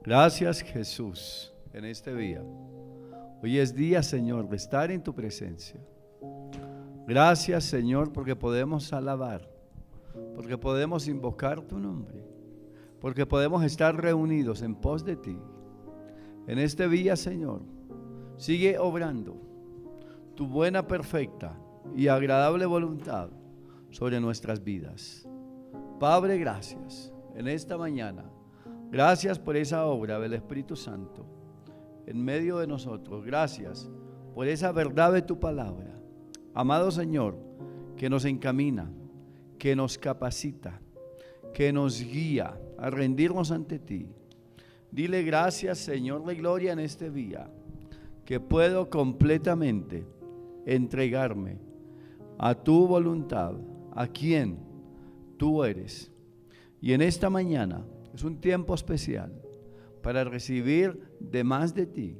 Gracias, Jesús, en este día. Hoy es día, Señor, de estar en tu presencia. Gracias, Señor, porque podemos alabar, porque podemos invocar tu nombre, porque podemos estar reunidos en pos de ti. En este día, Señor, sigue obrando tu buena, perfecta y agradable voluntad sobre nuestras vidas. Padre, gracias en esta mañana. Gracias por esa obra del Espíritu Santo en medio de nosotros. Gracias por esa verdad de tu palabra. Amado Señor, que nos encamina, que nos capacita, que nos guía a rendirnos ante ti. Dile gracias, Señor de gloria, en este día, que puedo completamente entregarme a tu voluntad, a quien tú eres. Y en esta mañana es un tiempo especial para recibir de más de ti.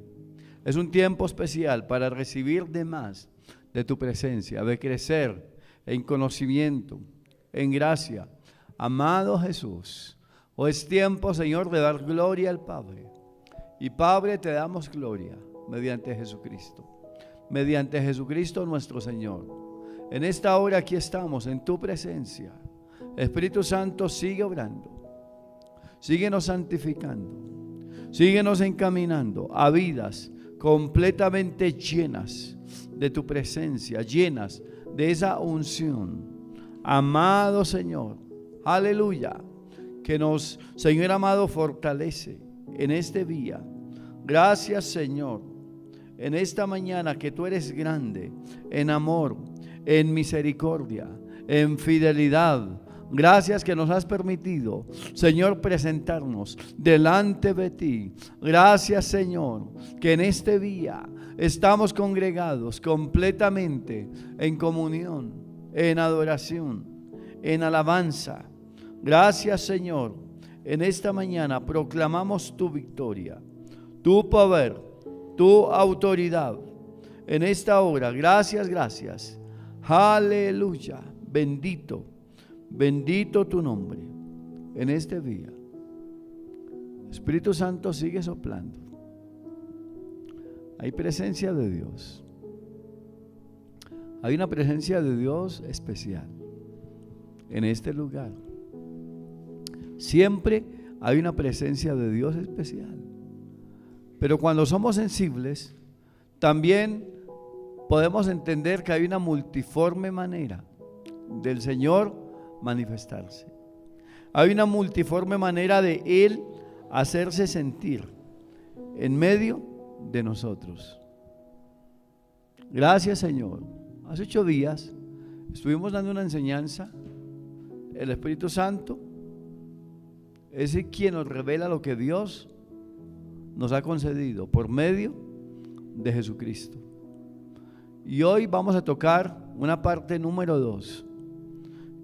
Es un tiempo especial para recibir de más de tu presencia, de crecer en conocimiento, en gracia. Amado Jesús, hoy es tiempo, Señor, de dar gloria al Padre. Y Padre, te damos gloria mediante Jesucristo. Mediante Jesucristo nuestro Señor. En esta hora aquí estamos en tu presencia. Espíritu Santo, sigue obrando. Síguenos santificando, síguenos encaminando a vidas completamente llenas de tu presencia, llenas de esa unción. Amado Señor, aleluya, que nos, Señor amado, fortalece en este día. Gracias, Señor, en esta mañana que tú eres grande en amor, en misericordia, en fidelidad. Gracias que nos has permitido, Señor, presentarnos delante de ti. Gracias, Señor, que en este día estamos congregados completamente en comunión, en adoración, en alabanza. Gracias, Señor, en esta mañana proclamamos tu victoria, tu poder, tu autoridad. En esta hora, gracias, gracias. Aleluya, bendito. Bendito tu nombre en este día. Espíritu Santo, sigue soplando. Hay presencia de Dios. Hay una presencia de Dios especial en este lugar. Siempre hay una presencia de Dios especial. Pero cuando somos sensibles, también podemos entender que hay una multiforme manera del Señor manifestarse. Hay una multiforme manera de Él hacerse sentir en medio de nosotros. Gracias, Señor. Hace 8 días estuvimos dando una enseñanza. El Espíritu Santo es quien nos revela lo que Dios nos ha concedido por medio de Jesucristo. Y hoy vamos a tocar una parte número 2.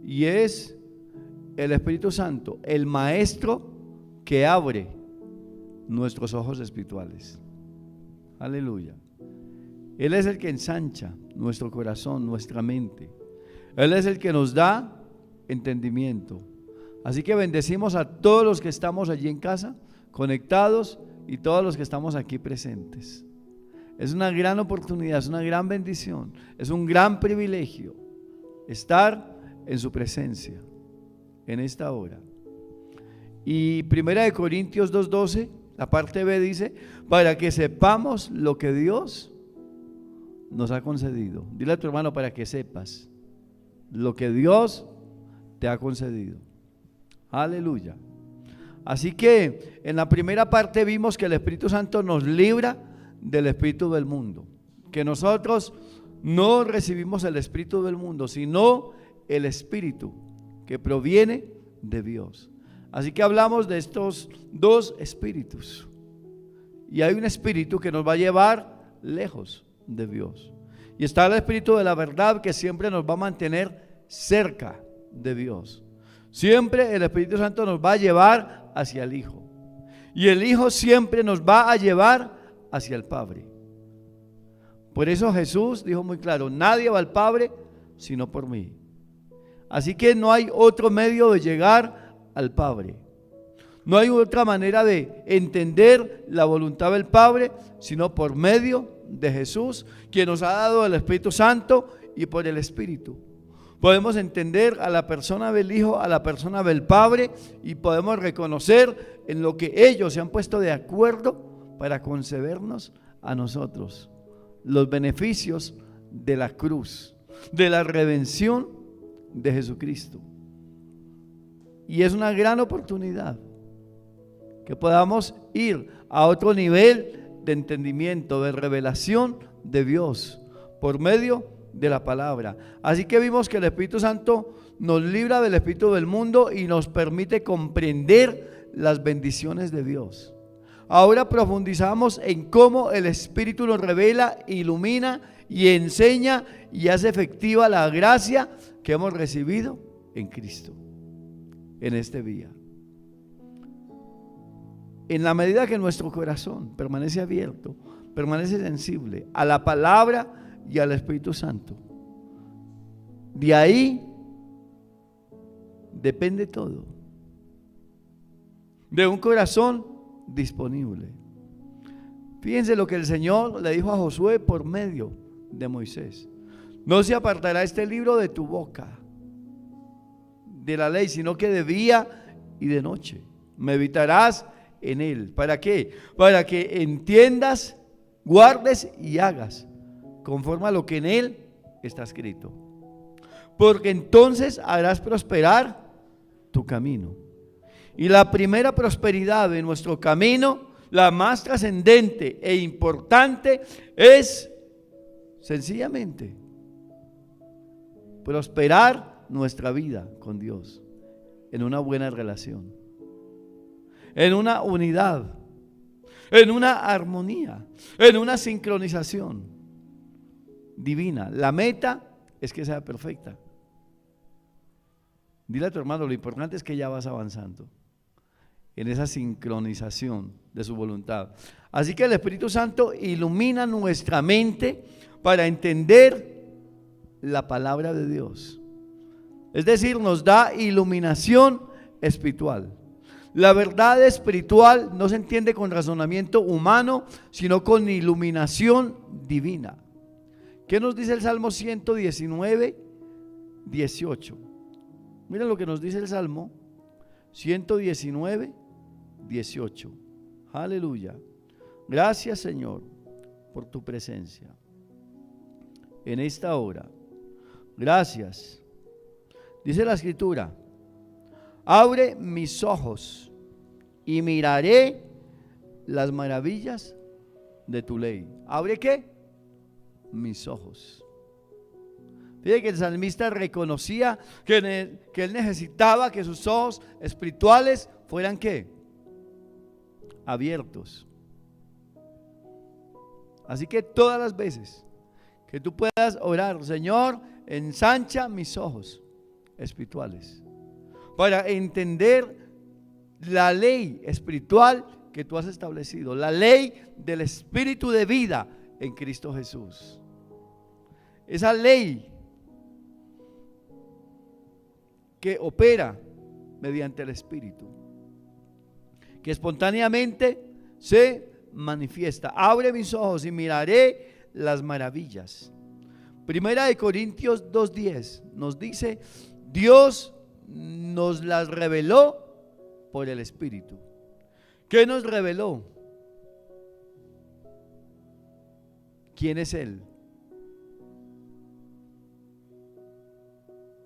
Y es el Espíritu Santo, el maestro que abre nuestros ojos espirituales. Aleluya. Él es el que ensancha nuestro corazón, nuestra mente. Él es el que nos da entendimiento. Así que bendecimos a todos los que estamos allí en casa, conectados, y todos los que estamos aquí presentes. Es una gran oportunidad, es una gran bendición, es un gran privilegio estar en su presencia en esta hora. Y 1 Corintios 2:12, la parte B dice, para que sepamos lo que Dios nos ha concedido. Dile a tu hermano, para que sepas lo que Dios te ha concedido. Aleluya. Así que en la primera parte vimos que el Espíritu Santo nos libra del espíritu del mundo, que nosotros no recibimos el espíritu del mundo, sino el espíritu que proviene de Dios. Así que hablamos de estos dos espíritus, y hay un espíritu que nos va a llevar lejos de Dios, y está el espíritu de la verdad, que siempre nos va a mantener cerca de Dios. Siempre el Espíritu Santo nos va a llevar hacia el Hijo, y el Hijo siempre nos va a llevar hacia el Padre. Por eso Jesús dijo muy claro, nadie va al Padre sino por mí. Así que no hay otro medio de llegar al Padre. No hay otra manera de entender la voluntad del Padre, sino por medio de Jesús, quien nos ha dado el Espíritu Santo, y por el Espíritu. Podemos entender a la persona del Hijo, a la persona del Padre, y podemos reconocer en lo que ellos se han puesto de acuerdo para concedernos a nosotros los beneficios de la cruz, de la redención de Jesucristo. Y es una gran oportunidad que podamos ir a otro nivel de entendimiento, de revelación de Dios por medio de la palabra. Así que vimos que el Espíritu Santo nos libra del espíritu del mundo y nos permite comprender las bendiciones de Dios. Ahora profundizamos en cómo el Espíritu nos revela, ilumina y enseña y hace efectiva la gracia que hemos recibido en Cristo en este día. En la medida que nuestro corazón permanece abierto, permanece sensible a la palabra y al Espíritu Santo, de ahí depende todo, de un corazón disponible. Fíjense lo que el Señor le dijo a Josué por medio de Moisés: no se apartará este libro de tu boca, de la ley, sino que de día y de noche meditarás en él. ¿Para qué? Para que entiendas, guardes y hagas conforme a lo que en él está escrito, porque entonces harás prosperar tu camino. Y la primera prosperidad de nuestro camino, la más trascendente e importante, es sencillamente prosperar nuestra vida con Dios en una buena relación, en una unidad, en una armonía, en una sincronización divina. La meta es que sea perfecta. Dile a tu hermano, lo importante es que ya vas avanzando en esa sincronización de su voluntad. Así que el Espíritu Santo ilumina nuestra mente para entender la palabra de Dios. Es decir, nos da iluminación espiritual. La verdad espiritual no se entiende con razonamiento humano, sino con iluminación divina. ¿Qué nos dice el Salmo 119, 18? Miren lo que nos dice el Salmo 119, 18. Aleluya. Gracias, Señor, por tu presencia en esta hora. Gracias. Dice la Escritura: abre mis ojos y miraré las maravillas de tu ley. ¿Abre qué? Mis ojos. Fíjate que el salmista reconocía que él necesitaba que sus ojos espirituales fueran ¿qué? Abiertos. Así que todas las veces que tú puedas orar: Señor, ensancha mis ojos espirituales para entender la ley espiritual que tú has establecido, la ley del espíritu de vida en Cristo Jesús. Esa ley que opera mediante el Espíritu, que espontáneamente se manifiesta. Abre mis ojos y miraré las maravillas. Primera de Corintios 2:10 nos dice: Dios nos las reveló por el Espíritu. ¿Qué nos reveló? ¿Quién es Él?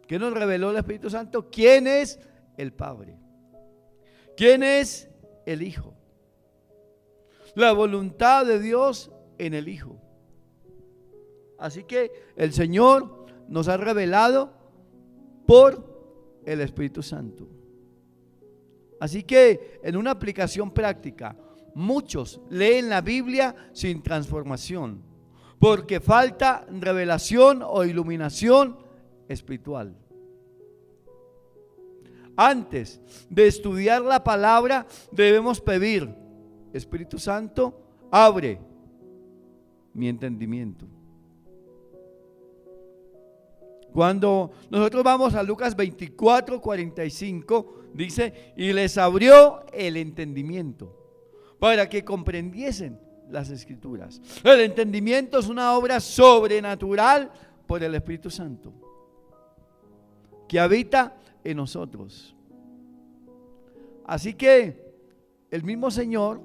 ¿Qué nos reveló el Espíritu Santo? ¿Quién es el Padre? ¿Quién es el Hijo? La voluntad de Dios en el Hijo. Así que el Señor nos ha revelado por el Espíritu Santo. Así que en una aplicación práctica, muchos leen la Biblia sin transformación, porque falta revelación o iluminación espiritual. Antes de estudiar la palabra, debemos pedir: Espíritu Santo, abre mi entendimiento. Cuando nosotros vamos a Lucas 24:45, Dice, y les abrió el entendimiento para que comprendiesen las Escrituras. El entendimiento es una obra sobrenatural por el Espíritu Santo que habita en nosotros. Así que el mismo Señor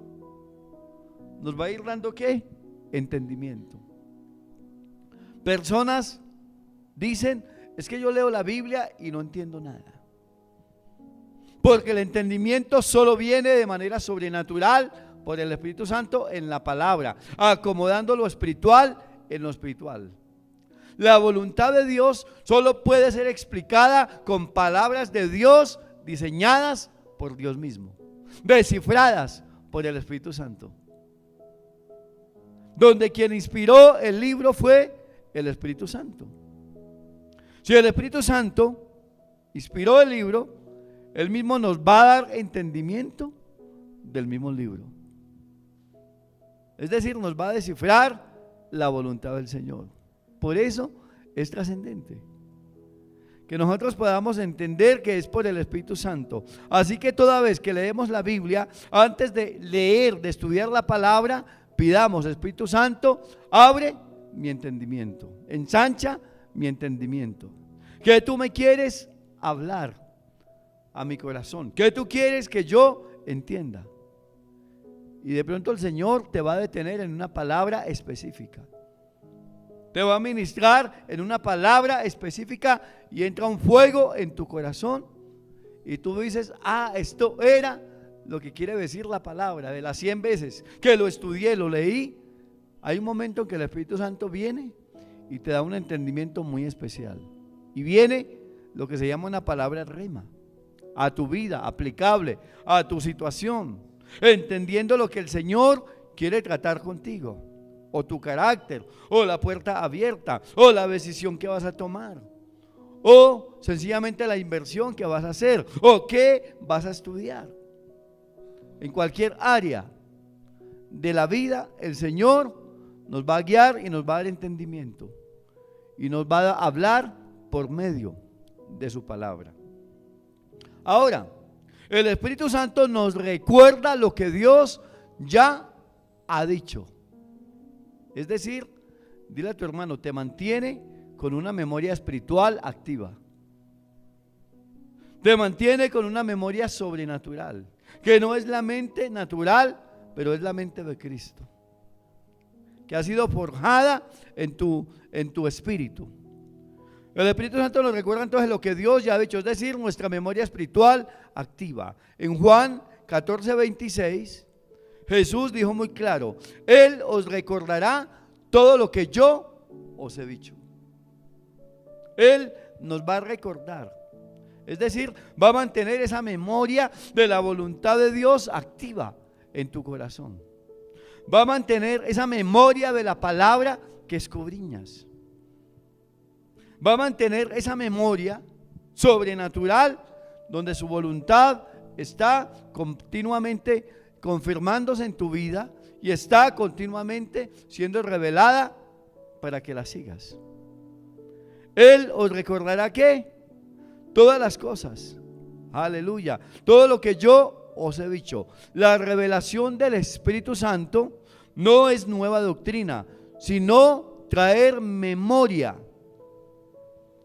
nos va a ir dando ¿qué? Entendimiento. Personas dicen, es que yo leo la Biblia y no entiendo nada. Porque el entendimiento solo viene de manera sobrenatural por el Espíritu Santo en la palabra, acomodando lo espiritual en lo espiritual. La voluntad de Dios solo puede ser explicada con palabras de Dios diseñadas por Dios mismo, descifradas por el Espíritu Santo. Donde quien inspiró el libro fue el Espíritu Santo. Si el Espíritu Santo inspiró el libro, Él mismo nos va a dar entendimiento del mismo libro. Es decir, nos va a descifrar la voluntad del Señor. Por eso es trascendente que nosotros podamos entender que es por el Espíritu Santo. Así que toda vez que leemos la Biblia, antes de leer, de estudiar la palabra, pidamos: Espíritu Santo, abre mi entendimiento, ensancha mi entendimiento. ¿Qué tú me quieres hablar a mi corazón? ¿Qué tú quieres que yo entienda? Y de pronto el Señor te va a detener en una palabra específica. Te va a ministrar en una palabra específica y entra un fuego en tu corazón y tú dices: esto era lo que quiere decir la palabra. De las 100 veces que lo estudié, lo leí, hay un momento en que el Espíritu Santo viene y te da un entendimiento muy especial. Y viene lo que se llama una palabra rema a tu vida, aplicable a tu situación, entendiendo lo que el Señor quiere tratar contigo, o tu carácter, o la puerta abierta, o la decisión que vas a tomar, o sencillamente la inversión que vas a hacer, o qué vas a estudiar. En cualquier área de la vida, el Señor nos va a guiar y nos va a dar entendimiento y nos va a hablar por medio de su palabra. Ahora, el Espíritu Santo nos recuerda lo que Dios ya ha dicho. Es decir, dile a tu hermano, te mantiene con una memoria espiritual activa. Te mantiene con una memoria sobrenatural, que no es la mente natural, pero es la mente de Cristo, que ha sido forjada en tu espíritu. El Espíritu Santo nos recuerda entonces lo que Dios ya ha dicho, es decir, nuestra memoria espiritual activa. En Juan 14:26, Jesús dijo muy claro: Él os recordará todo lo que yo os he dicho. Él nos va a recordar, es decir, va a mantener esa memoria de la voluntad de Dios activa en tu corazón. Va a mantener esa memoria de la palabra que escudriñas. Va a mantener esa memoria sobrenatural donde su voluntad está continuamente confirmándose en tu vida y está continuamente siendo revelada para que la sigas. Él os recordará que todas las cosas, aleluya, todo lo que yo os he dicho. La revelación del Espíritu Santo no es nueva doctrina, sino traer memoria.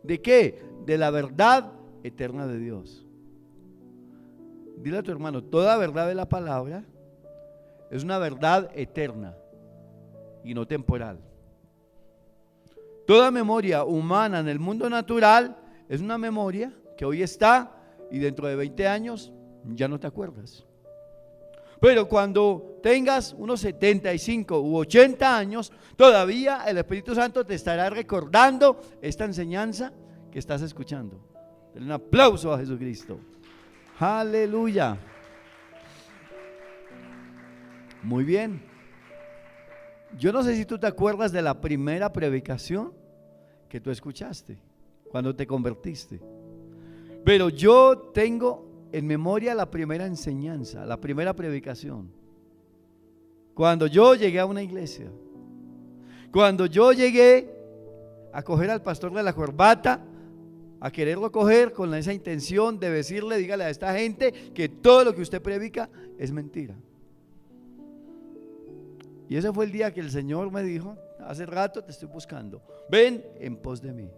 ¿De qué? De la verdad eterna de Dios. Dile a tu hermano, toda verdad de la palabra es una verdad eterna y no temporal. Toda memoria humana en el mundo natural es una memoria que hoy está y dentro de 20 años ya no te acuerdas. Pero cuando tengas unos 75 u 80 años, todavía el Espíritu Santo te estará recordando esta enseñanza que estás escuchando. Denle un aplauso a Jesucristo. Aleluya. Muy bien. Yo no sé si tú te acuerdas de la primera predicación que tú escuchaste cuando te convertiste, pero yo tengo en memoria la primera enseñanza, la primera predicación. Cuando yo llegué a una iglesia, cuando yo llegué a coger al pastor de la corbata a quererlo coger con esa intención de decirle, dígale a esta gente que todo lo que usted predica es mentira. Y ese fue el día que el Señor me dijo, hace rato te estoy buscando, ven en pos de mí.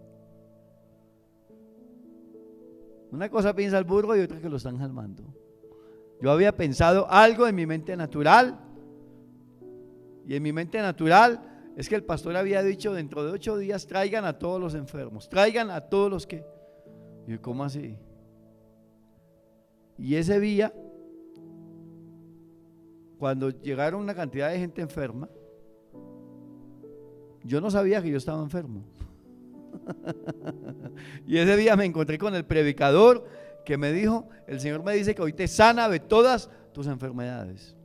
Una cosa piensa el burro y otra que lo están jalmando. Yo había pensado algo en mi mente natural, y en mi mente natural es que el pastor había dicho, dentro de 8 días traigan a todos los enfermos, traigan a todos los que... Y yo, ¿cómo así? Y ese día, cuando llegaron una cantidad de gente enferma, yo no sabía que yo estaba enfermo. Y ese día me encontré con el predicador que me dijo, el Señor me dice que hoy te sana de todas tus enfermedades.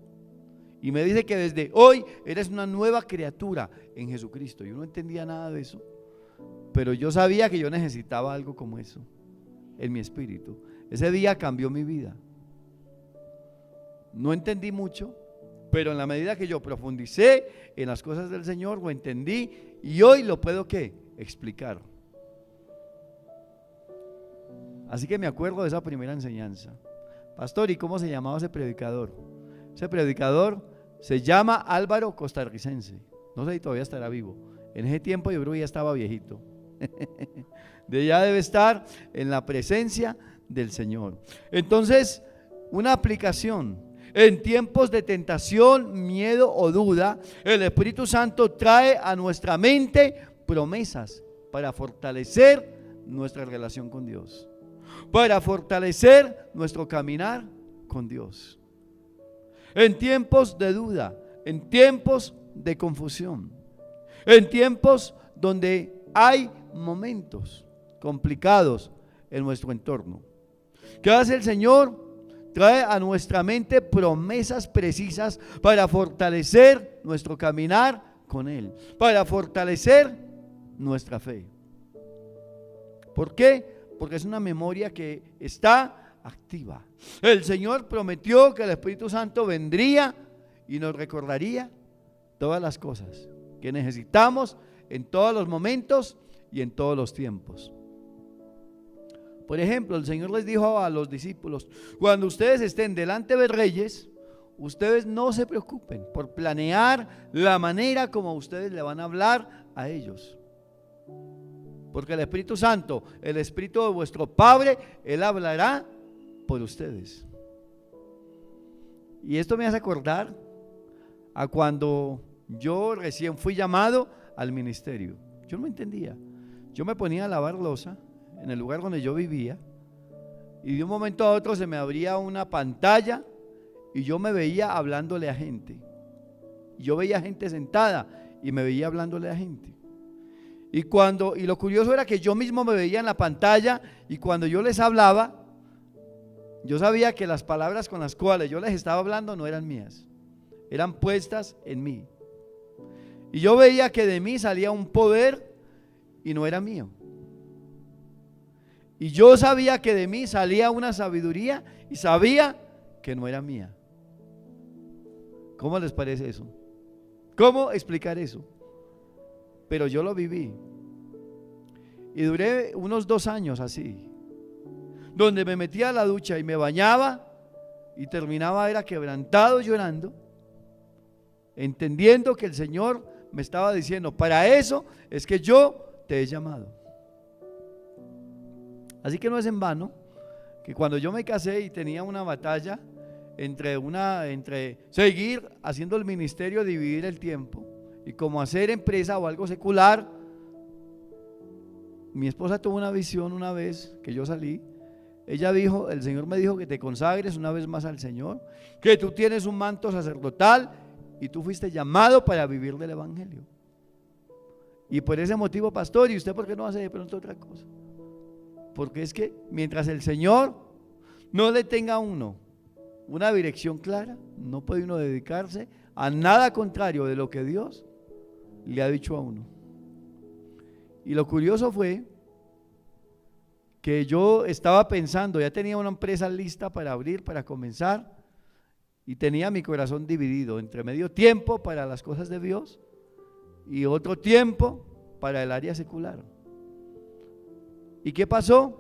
Y me dice que desde hoy eres una nueva criatura en Jesucristo. Yo no entendía nada de eso, pero yo sabía que yo necesitaba algo como eso en mi espíritu. Ese día cambió mi vida. No entendí mucho, pero en la medida que yo profundicé en las cosas del Señor, lo entendí y hoy lo puedo ¿qué? Explicar. Así que me acuerdo de esa primera enseñanza. Pastor, ¿y cómo se llamaba ese predicador? Ese predicador se llama Álvaro Costarricense. No sé si todavía estará vivo. En ese tiempo yo creo que ya estaba viejito. De ya debe estar en la presencia del Señor. Entonces, una aplicación. En tiempos de tentación, miedo o duda, el Espíritu Santo trae a nuestra mente promesas para fortalecer nuestra relación con Dios, para fortalecer nuestro caminar con Dios. En tiempos de duda, en tiempos de confusión, en tiempos donde hay momentos complicados en nuestro entorno, ¿qué hace el Señor? Trae a nuestra mente promesas precisas para fortalecer nuestro caminar con Él, para fortalecer nuestra fe. ¿Por qué? Porque es una memoria que está activa. El Señor prometió que el Espíritu Santo vendría y nos recordaría todas las cosas que necesitamos en todos los momentos y en todos los tiempos. Por ejemplo, el Señor les dijo a los discípulos: cuando ustedes estén delante de reyes, ustedes no se preocupen por planear la manera como ustedes le van a hablar a ellos, porque el Espíritu Santo, el Espíritu de vuestro Padre, Él hablará por ustedes. Y esto me hace acordar a cuando yo recién fui llamado al ministerio. Yo no entendía. Yo me ponía a lavar loza en el lugar donde yo vivía y de un momento a otro se me abría una pantalla y yo me veía hablándole a gente. Yo veía gente sentada y me veía hablándole a gente. Y lo curioso era que yo mismo me veía en la pantalla y cuando yo les hablaba, yo sabía que las palabras con las cuales yo les estaba hablando no eran mías, eran puestas en mí. Y yo veía que de mí salía un poder y no era mío. Y yo sabía que de mí salía una sabiduría y sabía que no era mía. ¿Cómo les parece eso? ¿Cómo explicar eso? Pero yo lo viví. Y duré unos 2 años así, donde me metía a la ducha y me bañaba y terminaba era quebrantado llorando, entendiendo que el Señor me estaba diciendo: para eso es que yo te he llamado. Así que no es en vano que cuando yo me casé y tenía una batalla entre seguir haciendo el ministerio, dividir el tiempo, y como hacer empresa o algo secular, mi esposa tuvo una visión una vez que yo salí. Ella dijo: el Señor me dijo que te consagres una vez más al Señor, que tú tienes un manto sacerdotal y tú fuiste llamado para vivir del evangelio. Y por ese motivo, pastor, ¿y usted por qué no hace de pronto otra cosa? Porque es que mientras el Señor no le tenga a uno una dirección clara, no puede uno dedicarse a nada contrario de lo que Dios le ha dicho a uno. Y lo curioso fue que yo estaba pensando, ya tenía una empresa lista para abrir, para comenzar, y tenía mi corazón dividido entre medio tiempo para las cosas de Dios y otro tiempo para el área secular. ¿Y qué pasó?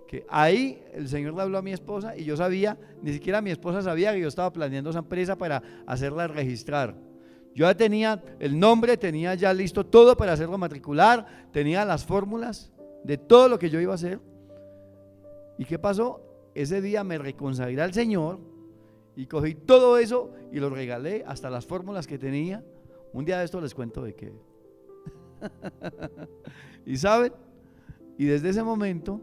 Que ahí el Señor le habló a mi esposa y yo sabía, ni siquiera mi esposa sabía que yo estaba planeando esa empresa para hacerla registrar. Yo ya tenía el nombre, tenía ya listo todo para hacerlo matricular, tenía las fórmulas de todo lo que yo iba a hacer. ¿Y qué pasó? Ese día me reconsagré al Señor y cogí todo eso y lo regalé, hasta las fórmulas que tenía. Un día de esto les cuento de qué. ¿Y saben? Y desde ese momento,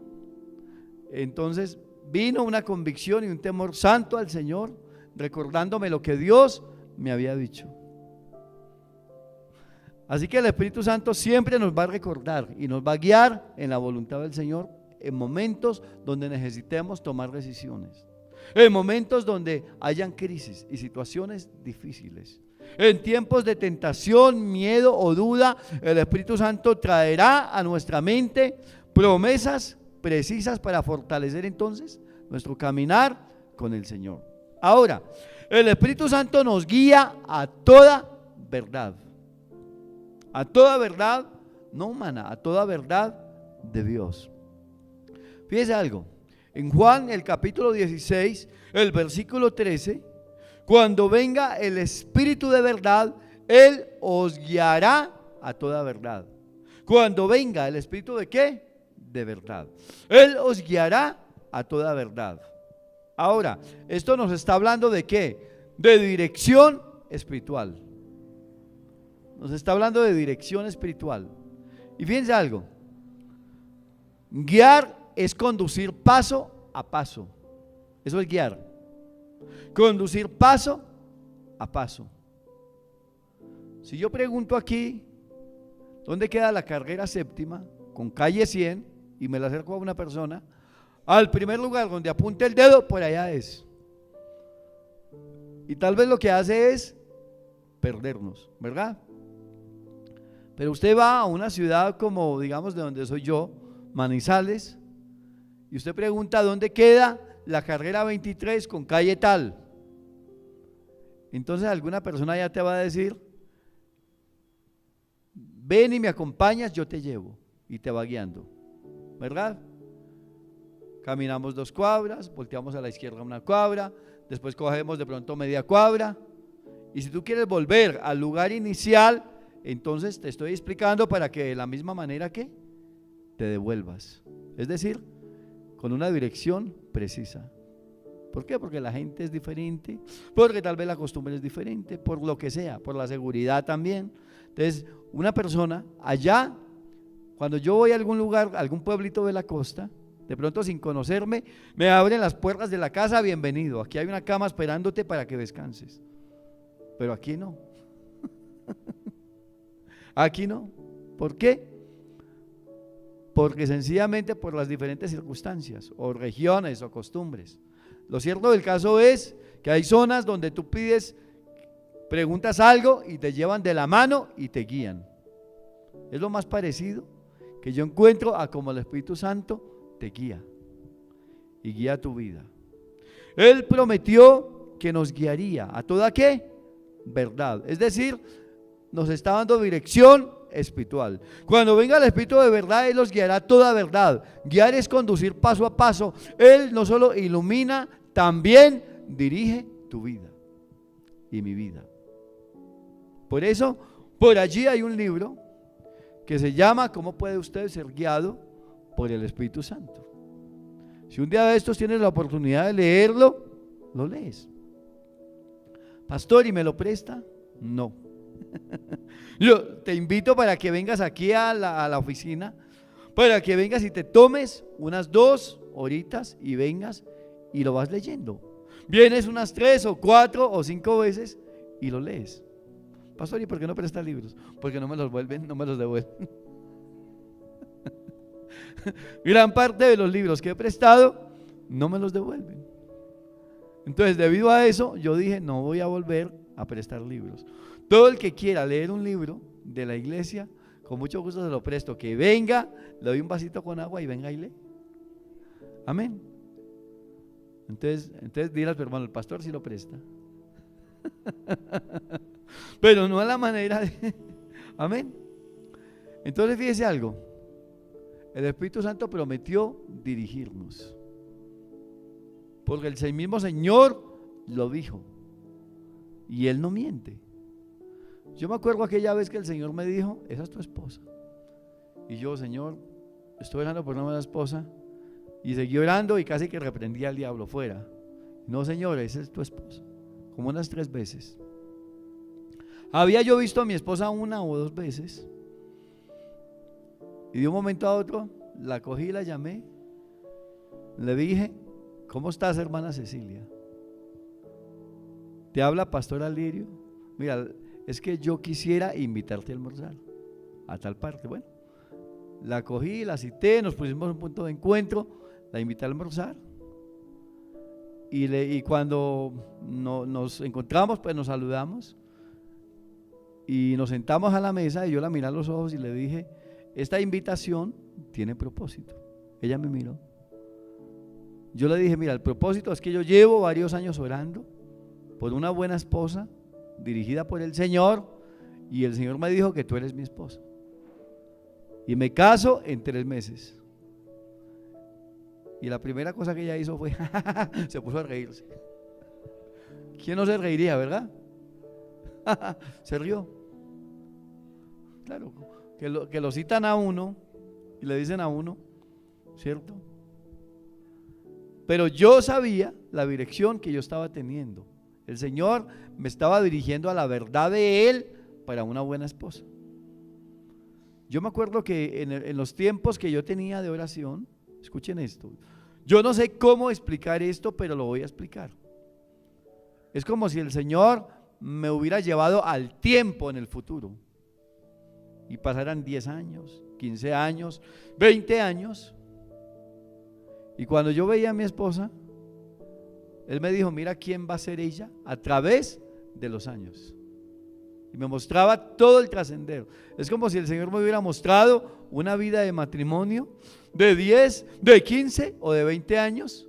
entonces vino una convicción y un temor santo al Señor, recordándome lo que Dios me había dicho. Así que el Espíritu Santo siempre nos va a recordar y nos va a guiar en la voluntad del Señor en momentos donde necesitemos tomar decisiones, en momentos donde hayan crisis y situaciones difíciles. En tiempos de tentación, miedo o duda, el Espíritu Santo traerá a nuestra mente promesas precisas para fortalecer entonces nuestro caminar con el Señor. Ahora, el Espíritu Santo nos guía a toda verdad, no humana, a toda verdad de Dios. Fíjese algo, en Juan el capítulo 16, el versículo 13, cuando venga el Espíritu de verdad, Él os guiará a toda verdad. Cuando venga el Espíritu de ¿qué? De verdad. Él os guiará a toda verdad. Ahora, esto nos está hablando de ¿qué? De dirección espiritual. Nos está hablando de dirección espiritual. Y fíjense algo, guiar es conducir paso a paso. Eso es guiar. Conducir paso a paso. Si yo pregunto aquí, ¿dónde queda la carrera séptima con calle 100? Y me la acerco a una persona, al primer lugar donde apunte el dedo, por allá es. Y tal vez lo que hace es perdernos, ¿verdad? Pero usted va a una ciudad como, digamos, de donde soy yo, Manizales, y usted pregunta dónde queda la carrera 23 con calle tal. Entonces alguna persona ya te va a decir, ven y me acompañas, yo te llevo, y te va guiando, ¿verdad? Caminamos 2 cuadras, volteamos a la izquierda 1 cuadra, después cogemos de pronto media cuadra, y si tú quieres volver al lugar inicial, entonces te estoy explicando para que de la misma manera que te devuelvas, es decir, con una dirección precisa. ¿Por qué? Porque la gente es diferente, porque tal vez la costumbre es diferente, por lo que sea, por la seguridad también. Entonces, una persona allá, cuando yo voy a algún lugar, a algún pueblito de la costa, de pronto sin conocerme, me abren las puertas de la casa, bienvenido, aquí hay una cama esperándote para que descanses. Pero aquí no. Aquí no. ¿Por qué? Porque sencillamente por las diferentes circunstancias, o regiones, o costumbres. Lo cierto del caso es que hay zonas donde tú pides, preguntas algo y te llevan de la mano y te guían. Es lo más parecido que yo encuentro a como el Espíritu Santo te guía y guía tu vida. Él prometió que nos guiaría a toda ¿qué? Verdad. Es decir, nos está dando dirección espiritual. Cuando venga el Espíritu de verdad, Él los guiará a toda verdad. Guiar es conducir paso a paso. Él no solo ilumina, también dirige tu vida y mi vida. Por eso, por allí hay un libro que se llama ¿Cómo puede usted ser guiado por el Espíritu Santo? Si un día de estos tienes la oportunidad de leerlo, lo lees. Pastor, ¿y me lo presta? No. Yo te invito para que vengas aquí a la oficina, para que vengas y te tomes unas 2 horitas y vengas y lo vas leyendo. Vienes unas 3 o 4 o 5 veces y lo lees. Pastor, ¿y por qué no prestas libros? Porque no me los vuelven, no me los devuelven. Gran parte de los libros que he prestado no me los devuelven. Entonces, debido a eso, yo dije, no voy a volver a prestar libros. Todo el que quiera leer un libro de la iglesia, con mucho gusto se lo presto. Que venga, le doy un vasito con agua y venga y lee. Amén. Entonces dile a tu hermano, el pastor sí lo presta. Pero no a la manera de... Amén. Entonces fíjese algo. el Espíritu Santo prometió dirigirnos, porque el mismo Señor lo dijo y Él no miente. Yo me acuerdo aquella vez que el Señor me dijo: esa es tu esposa. Y yo: Señor, estoy orando por una buena esposa. Y seguí orando y casi que reprendí al diablo fuera. No, Señor, esa es tu esposa. Como unas 3 veces. Había yo visto a mi esposa 1 o 2 veces. Y de un momento a otro la cogí y la llamé. Le dije: ¿cómo estás, hermana Cecilia? Te habla Pastor Alirio. Mira, es que yo quisiera invitarte a almorzar a tal parte. Bueno, la cogí, la cité, nos pusimos un punto de encuentro, la invité a almorzar. Y cuando nos encontramos, pues nos saludamos y nos sentamos a la mesa y yo la miré a los ojos y le dije: esta invitación tiene propósito. Ella me miró. Yo le dije: mira, el propósito es que yo llevo varios años orando por una buena esposa dirigida por el Señor, y el Señor me dijo que tú eres mi esposa y me caso en 3 meses. Y la primera cosa que ella hizo fue se puso a reírse. ¿Quién no se reiría, verdad? Se rió. Claro, que lo citan a uno y le dicen a uno, ¿cierto? Pero yo sabía la dirección que yo estaba teniendo. El Señor me estaba dirigiendo a la verdad de Él para una buena esposa. Yo me acuerdo que en los tiempos que yo tenía de oración, escuchen esto, yo no sé cómo explicar esto, pero lo voy a explicar. Es como si el Señor me hubiera llevado al tiempo en el futuro y pasaran 10 años, 15 años, 20 años. Y cuando yo veía a mi esposa, Él me dijo: mira quién va a ser ella a través de los años. Y me mostraba todo el trascender. Es como si el Señor me hubiera mostrado una vida de matrimonio de 10, de 15 o de 20 años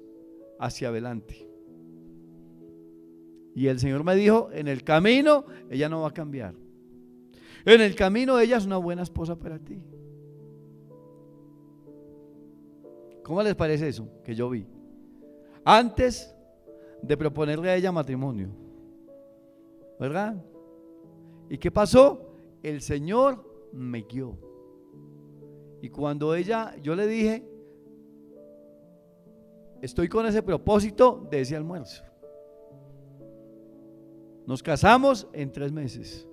hacia adelante. Y el Señor me dijo: en el camino ella no va a cambiar. En el camino ella es una buena esposa para ti. ¿Cómo les parece eso que yo vi? Antes de proponerle a ella matrimonio, ¿verdad? ¿Y qué pasó? El Señor me guió. Y cuando yo le dije: estoy con ese propósito de ese almuerzo. Nos casamos en 3 meses.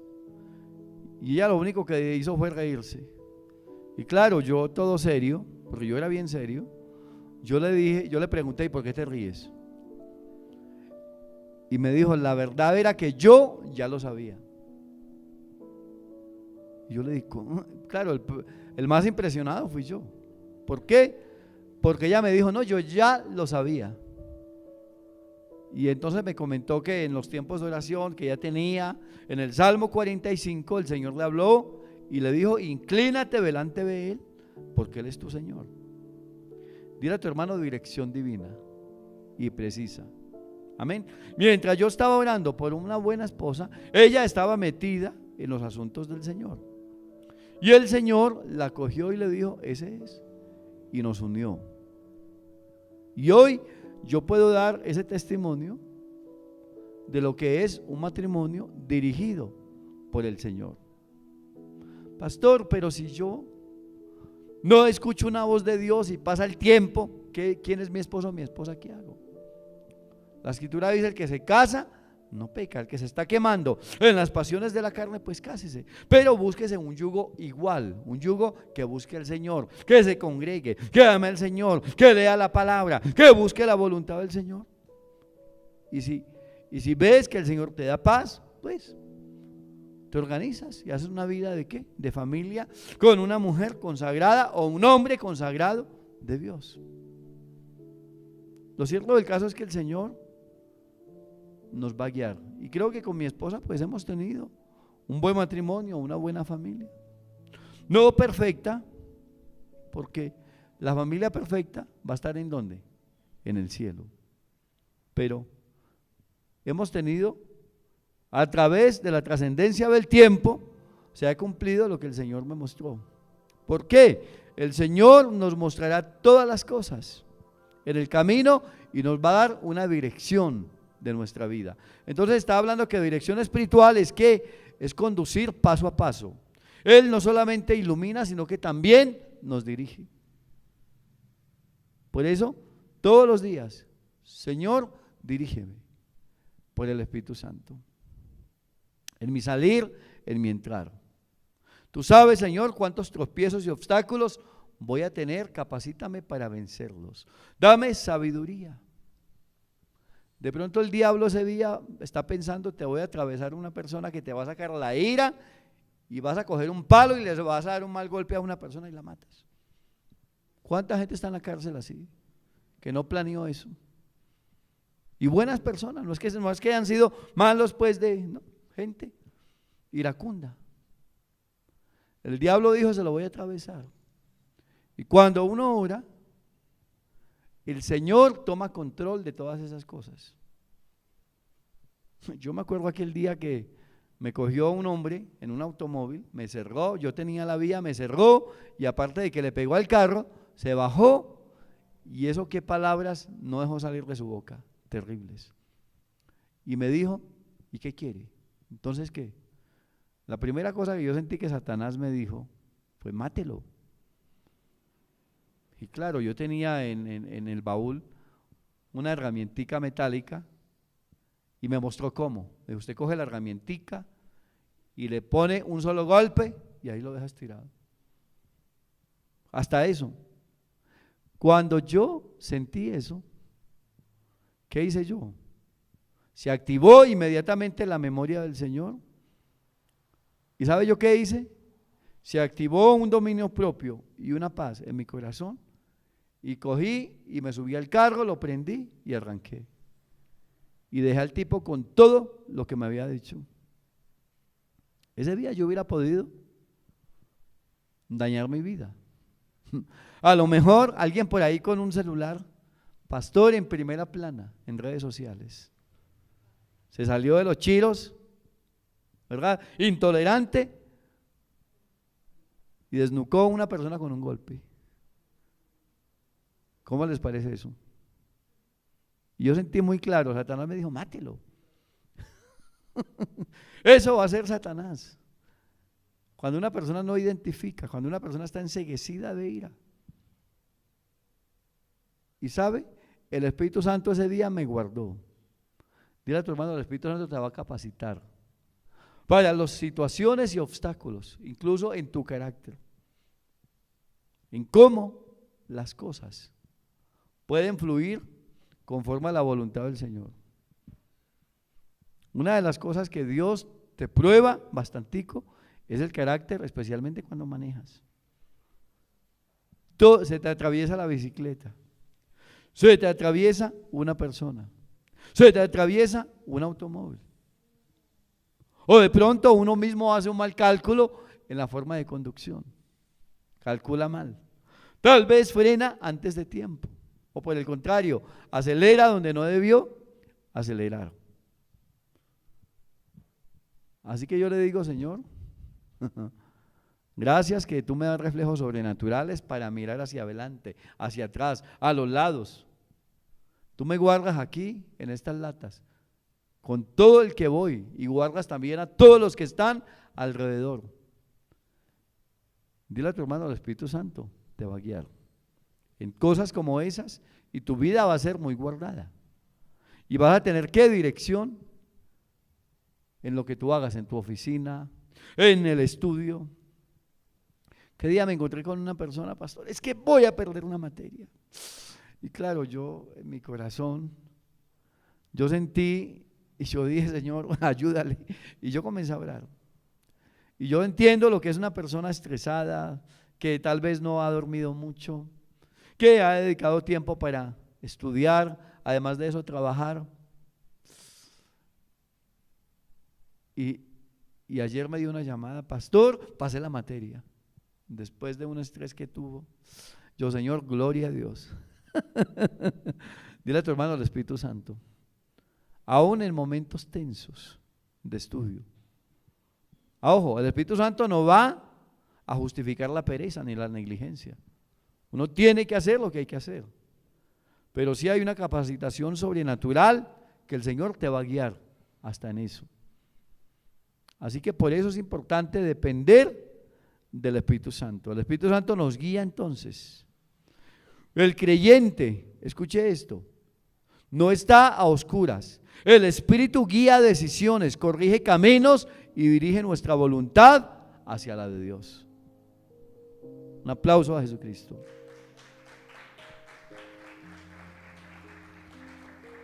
Y ella lo único que hizo fue reírse. Y claro, yo todo serio, porque yo era bien serio, yo le pregunté: ¿y por qué te ríes? Y me dijo: la verdad era que yo ya lo sabía. Y yo le dije: claro, el más impresionado fui yo. ¿Por qué? Porque ella me dijo: no, yo ya lo sabía. Y entonces me comentó que en los tiempos de oración que ella tenía, en el Salmo 45, el Señor le habló y le dijo: inclínate delante de Él, porque Él es tu Señor. Dile a tu hermano: dirección divina y precisa. Amén. Mientras yo estaba orando por una buena esposa, ella estaba metida en los asuntos del Señor. Y el Señor la cogió y le dijo: ese es. Y nos unió. Y hoy yo puedo dar ese testimonio de lo que es un matrimonio dirigido por el Señor. Pastor, pero si yo no escucho una voz de Dios y pasa el tiempo, ¿quién es mi esposo o mi esposa? ¿Qué hago? La Escritura dice: el que se casa no peca. El que se está quemando en las pasiones de la carne, pues cásese, pero búsquese un yugo igual, un yugo que busque al Señor, que se congregue, que ame al Señor, que lea la palabra, que busque la voluntad del Señor. Y si ves que el Señor te da paz, pues te organizas y haces una vida ¿de qué? De familia, con una mujer consagrada o un hombre consagrado de Dios. Lo cierto del caso es que el Señor nos va a guiar, y creo que con mi esposa pues hemos tenido un buen matrimonio, una buena familia, no perfecta, porque la familia perfecta va a estar ¿en dónde? En el cielo. Pero hemos tenido, a través de la trascendencia del tiempo, se ha cumplido lo que el Señor me mostró. ¿Por qué? el Señor nos mostrará todas las cosas en el camino y nos va a dar una dirección de nuestra vida. Entonces está hablando que dirección espiritual es que es conducir paso a paso. Él no solamente ilumina, sino que también nos dirige. Por eso, todos los días, Señor, dirígeme por el Espíritu Santo. En mi salir, en mi entrar. Tú sabes, Señor, cuántos tropiezos y obstáculos voy a tener, capacítame para vencerlos. Dame sabiduría. De pronto el diablo ese día está pensando, te voy a atravesar una persona que te va a sacar la ira y vas a coger un palo y le vas a dar un mal golpe a una persona y la matas. ¿Cuánta gente está en la cárcel así? Que no planeó eso. Y buenas personas, no es que hayan sido malos pues no, gente iracunda. El diablo dijo, se lo voy a atravesar. Y cuando uno ora, el Señor toma control de todas esas cosas. Yo me acuerdo aquel día que me cogió un hombre en un automóvil, me cerró, yo tenía la vía, me cerró y aparte de que le pegó al carro, se bajó y eso qué palabras no dejó salir de su boca, terribles. Y me dijo, ¿y qué quiere? Entonces, ¿qué? La primera cosa que yo sentí que Satanás me dijo fue, mátelo. Y claro, yo tenía en el baúl una herramientica metálica y me mostró cómo. Me dijo, usted coge la herramientica y le pone un solo golpe y ahí lo dejas tirado. Hasta eso. Cuando yo sentí eso, ¿qué hice yo? Se activó inmediatamente la memoria del Señor. ¿Y sabe yo qué hice? Se activó un dominio propio y una paz en mi corazón y cogí y me subí al carro, lo prendí y arranqué. Y dejé al tipo con todo lo que me había dicho. Ese día yo hubiera podido dañar mi vida. A lo mejor alguien por ahí con un celular, pastor en primera plana, en redes sociales. Se salió de los chiros, ¿verdad? Intolerante y desnucó a una persona con un golpe. ¿Cómo les parece eso? Y yo sentí muy claro, Satanás me dijo, mátelo. Eso va a ser Satanás. Cuando una persona no identifica, cuando una persona está enceguecida de ira. Y sabe, el Espíritu Santo ese día me guardó. Dile a tu hermano, el Espíritu Santo te va a capacitar para las situaciones y obstáculos, incluso en tu carácter, en cómo las cosas pueden fluir conforme a la voluntad del Señor. Una de las cosas que Dios te prueba bastantico es el carácter, especialmente cuando manejas. Se te atraviesa la bicicleta, se te atraviesa una persona, se te atraviesa un automóvil. O de pronto uno mismo hace un mal cálculo en la forma de conducción, calcula mal, tal vez frena antes de tiempo, o por el contrario, acelera donde no debió acelerar. Así que yo le digo, Señor, gracias que tú me das reflejos sobrenaturales para mirar hacia adelante, hacia atrás, a los lados. Tú me guardas aquí en estas latas, con todo el que voy, y guardas también a todos los que están alrededor. Dile a tu hermano, el Espíritu Santo te va a guiar en cosas como esas y tu vida va a ser muy guardada. Y vas a tener ¿qué dirección? En lo que tú hagas, en tu oficina, en el estudio. ¿Qué día me encontré con una persona, pastor? Es que voy a perder una materia. Y claro, yo en mi corazón, yo sentí y yo dije, Señor, ayúdale. Y yo comencé a orar. Y yo entiendo lo que es una persona estresada, que tal vez no ha dormido mucho, que ha dedicado tiempo para estudiar, además de eso trabajar. Y ayer me dio una llamada, pastor, pasé la materia. Después de un estrés que tuvo, yo, Señor, gloria a Dios. Dile a tu hermano, el Espíritu Santo, aún en momentos tensos de estudio. Ojo, el Espíritu Santo no va a justificar la pereza ni la negligencia. Uno tiene que hacer lo que hay que hacer. Pero sí hay una capacitación sobrenatural que el Señor te va a guiar hasta en eso. Así que por eso es importante depender del Espíritu Santo. El Espíritu Santo nos guía entonces. El creyente, escuche esto, no está a oscuras. El Espíritu guía decisiones, corrige caminos y dirige nuestra voluntad hacia la de Dios. Un aplauso a Jesucristo.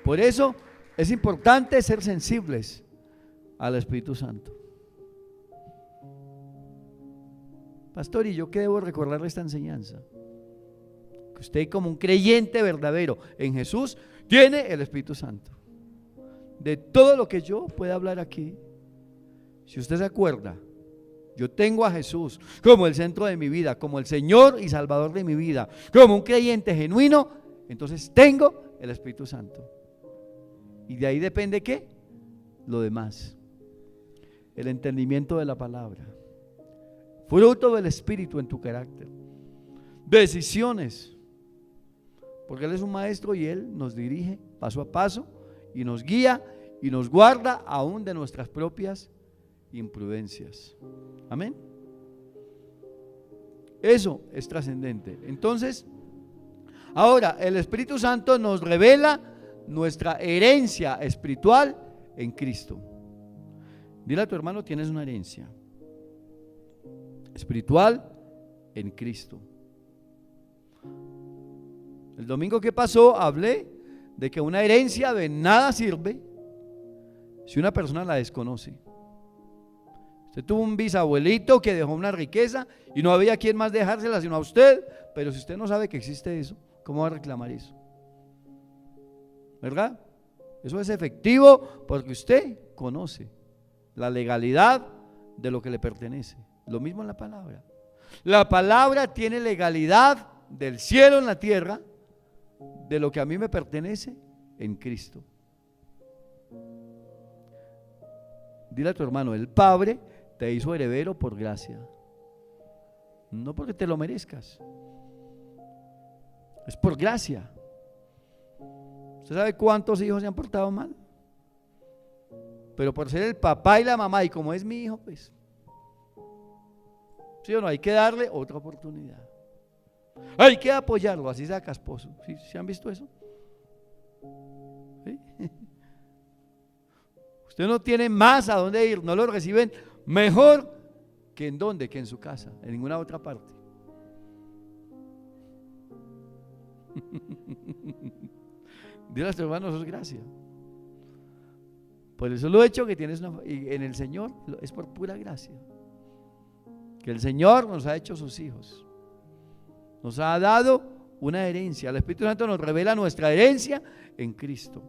Por eso es importante ser sensibles al Espíritu Santo. Pastor, ¿y yo qué debo recordarle esta enseñanza? Que usted, como un creyente verdadero en Jesús, tiene el Espíritu Santo. De todo lo que yo pueda hablar aquí, si usted se acuerda, yo tengo a Jesús como el centro de mi vida, como el Señor y Salvador de mi vida, como un creyente genuino, entonces tengo el Espíritu Santo. Y de ahí depende ¿qué? Lo demás. El entendimiento de la palabra, fruto del Espíritu en tu carácter, decisiones, porque Él es un maestro y Él nos dirige paso a paso y nos guía y nos guarda aún de nuestras propias imprudencias. Amén. Eso es trascendente. Entonces, ahora el Espíritu Santo nos revela nuestra herencia espiritual en Cristo. Dile a tu hermano, tienes una herencia espiritual en Cristo. El domingo que pasó hablé de que una herencia de nada sirve si una persona la desconoce. Usted tuvo un bisabuelito que dejó una riqueza y no había quien más dejársela sino a usted, pero si usted no sabe que existe eso, ¿cómo va a reclamar eso? ¿Verdad? Eso es efectivo porque usted conoce la legalidad de lo que le pertenece. Lo mismo en la palabra. La palabra tiene legalidad del cielo en la tierra, de lo que a mí me pertenece en Cristo. Dile a tu hermano, el Padre te hizo heredero por gracia, no porque te lo merezcas, es por gracia. ¿Usted sabe cuántos hijos se han portado mal? Pero por ser el papá y la mamá, y como es mi hijo, pues, ¿sí o no? Hay que darle otra oportunidad. Hay que apoyarlo, así sea casposo. ¿Sí? ¿Sí han visto eso? ¿Sí? Usted no tiene más a dónde ir, no lo reciben mejor que en dónde, que en su casa, en ninguna otra parte. Dile a tu hermano, eso es gracia. Por eso lo hecho que tienes en el Señor es por pura gracia. Que el Señor nos ha hecho sus hijos. Nos ha dado una herencia. El Espíritu Santo nos revela nuestra herencia en Cristo.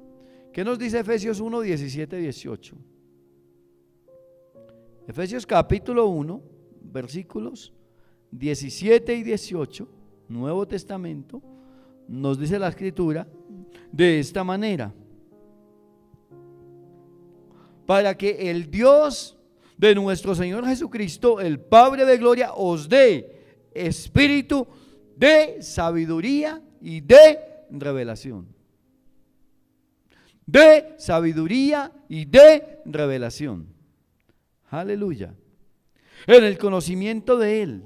¿Qué nos dice Efesios 1, 17, 18? Efesios capítulo 1, versículos 17 y 18, Nuevo Testamento, nos dice la Escritura de esta manera: para que el Dios de nuestro Señor Jesucristo, el Padre de gloria, os dé espíritu de sabiduría y de revelación. De sabiduría y de revelación. Aleluya. En el conocimiento de Él,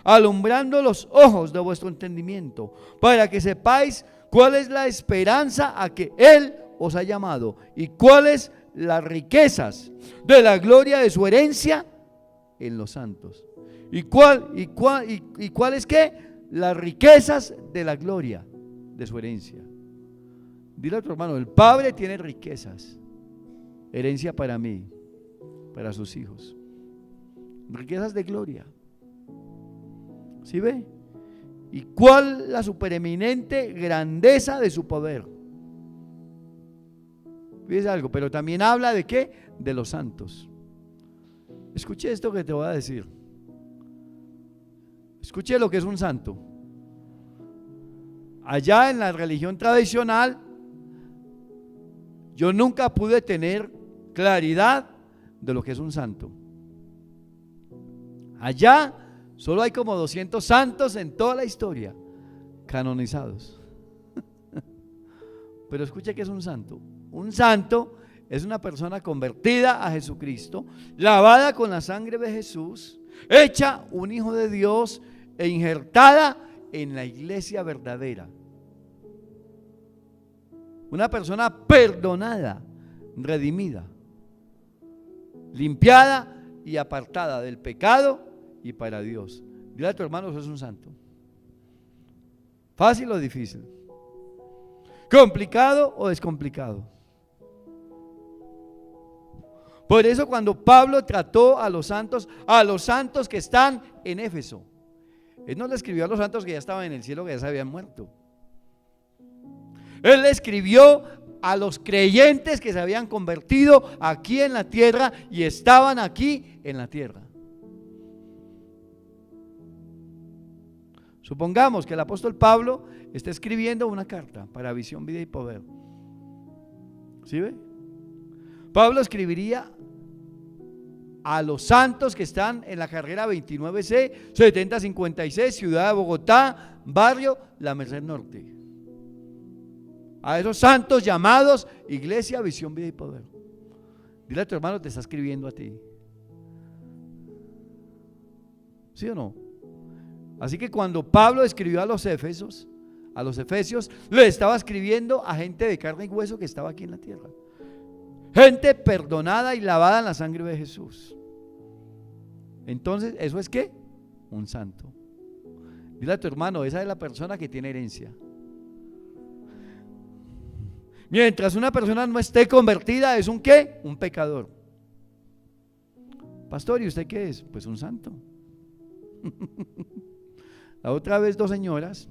alumbrando los ojos de vuestro entendimiento, para que sepáis cuál es la esperanza a que Él os ha llamado y cuáles las riquezas de la gloria de su herencia en los santos. ¿Y cuáles qué? Las riquezas de la gloria de su herencia. Dile a tu hermano, el Padre tiene riquezas, herencia para mí, para sus hijos, riquezas de gloria. ¿Sí ve? ¿Y cuál la supereminente grandeza de su poder? Fíjese algo, pero también habla de ¿qué? De los santos. Escuche esto que te voy a decir. Escuche lo que es un santo. Allá en la religión tradicional, yo nunca pude tener claridad de lo que es un santo. Allá solo hay como 200 santos en toda la historia. canonizados. Pero escuche que es un santo. Un santo es una persona convertida a Jesucristo, lavada con la sangre de Jesús, hecha un hijo de Dios e injertada en la iglesia verdadera. Una persona perdonada, redimida, limpiada y apartada del pecado y para Dios. Dile a tu hermano, eso es un santo. ¿Fácil o difícil? ¿Complicado o descomplicado? Por eso cuando Pablo trató a los santos que están en Éfeso, él no le escribió a los santos que ya estaban en el cielo, que ya se habían muerto. Él le escribió a los creyentes que se habían convertido aquí en la tierra y estaban aquí en la tierra. Supongamos que el apóstol Pablo está escribiendo una carta para Visión, Vida y Poder. ¿Sí ve? Pablo escribiría a los santos que están en la carrera 29C, 7056, Ciudad de Bogotá, barrio La Merced Norte. A esos santos llamados Iglesia, Visión, Vida y Poder. Dile a tu hermano, te está escribiendo a ti. ¿Sí o no? Así que cuando Pablo escribió a los Efesios, le estaba escribiendo a gente de carne y hueso que estaba aquí en la tierra. Gente perdonada y lavada en la sangre de Jesús. Entonces, ¿eso es qué? Un santo. Dile a tu hermano, esa es la persona que tiene herencia. Mientras una persona no esté convertida, ¿es un qué? Un pecador. Pastor, ¿y usted qué es? Pues un santo. La otra vez 2 señoras,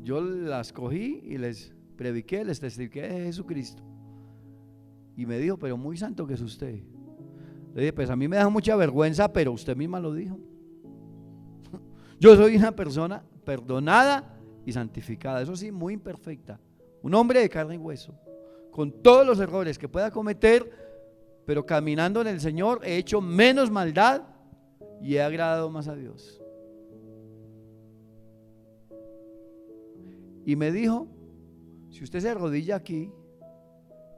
yo las cogí y les prediqué, les testifiqué de Jesucristo. Y me dijo, pero muy santo que es usted. Le dije, pues a mí me da mucha vergüenza, pero usted misma lo dijo. Yo soy una persona perdonada y santificada, eso sí, muy imperfecta. Un hombre de carne y hueso, con todos los errores que pueda cometer, pero caminando en el Señor he hecho menos maldad y he agradado más a Dios. Y me dijo, si usted se arrodilla aquí,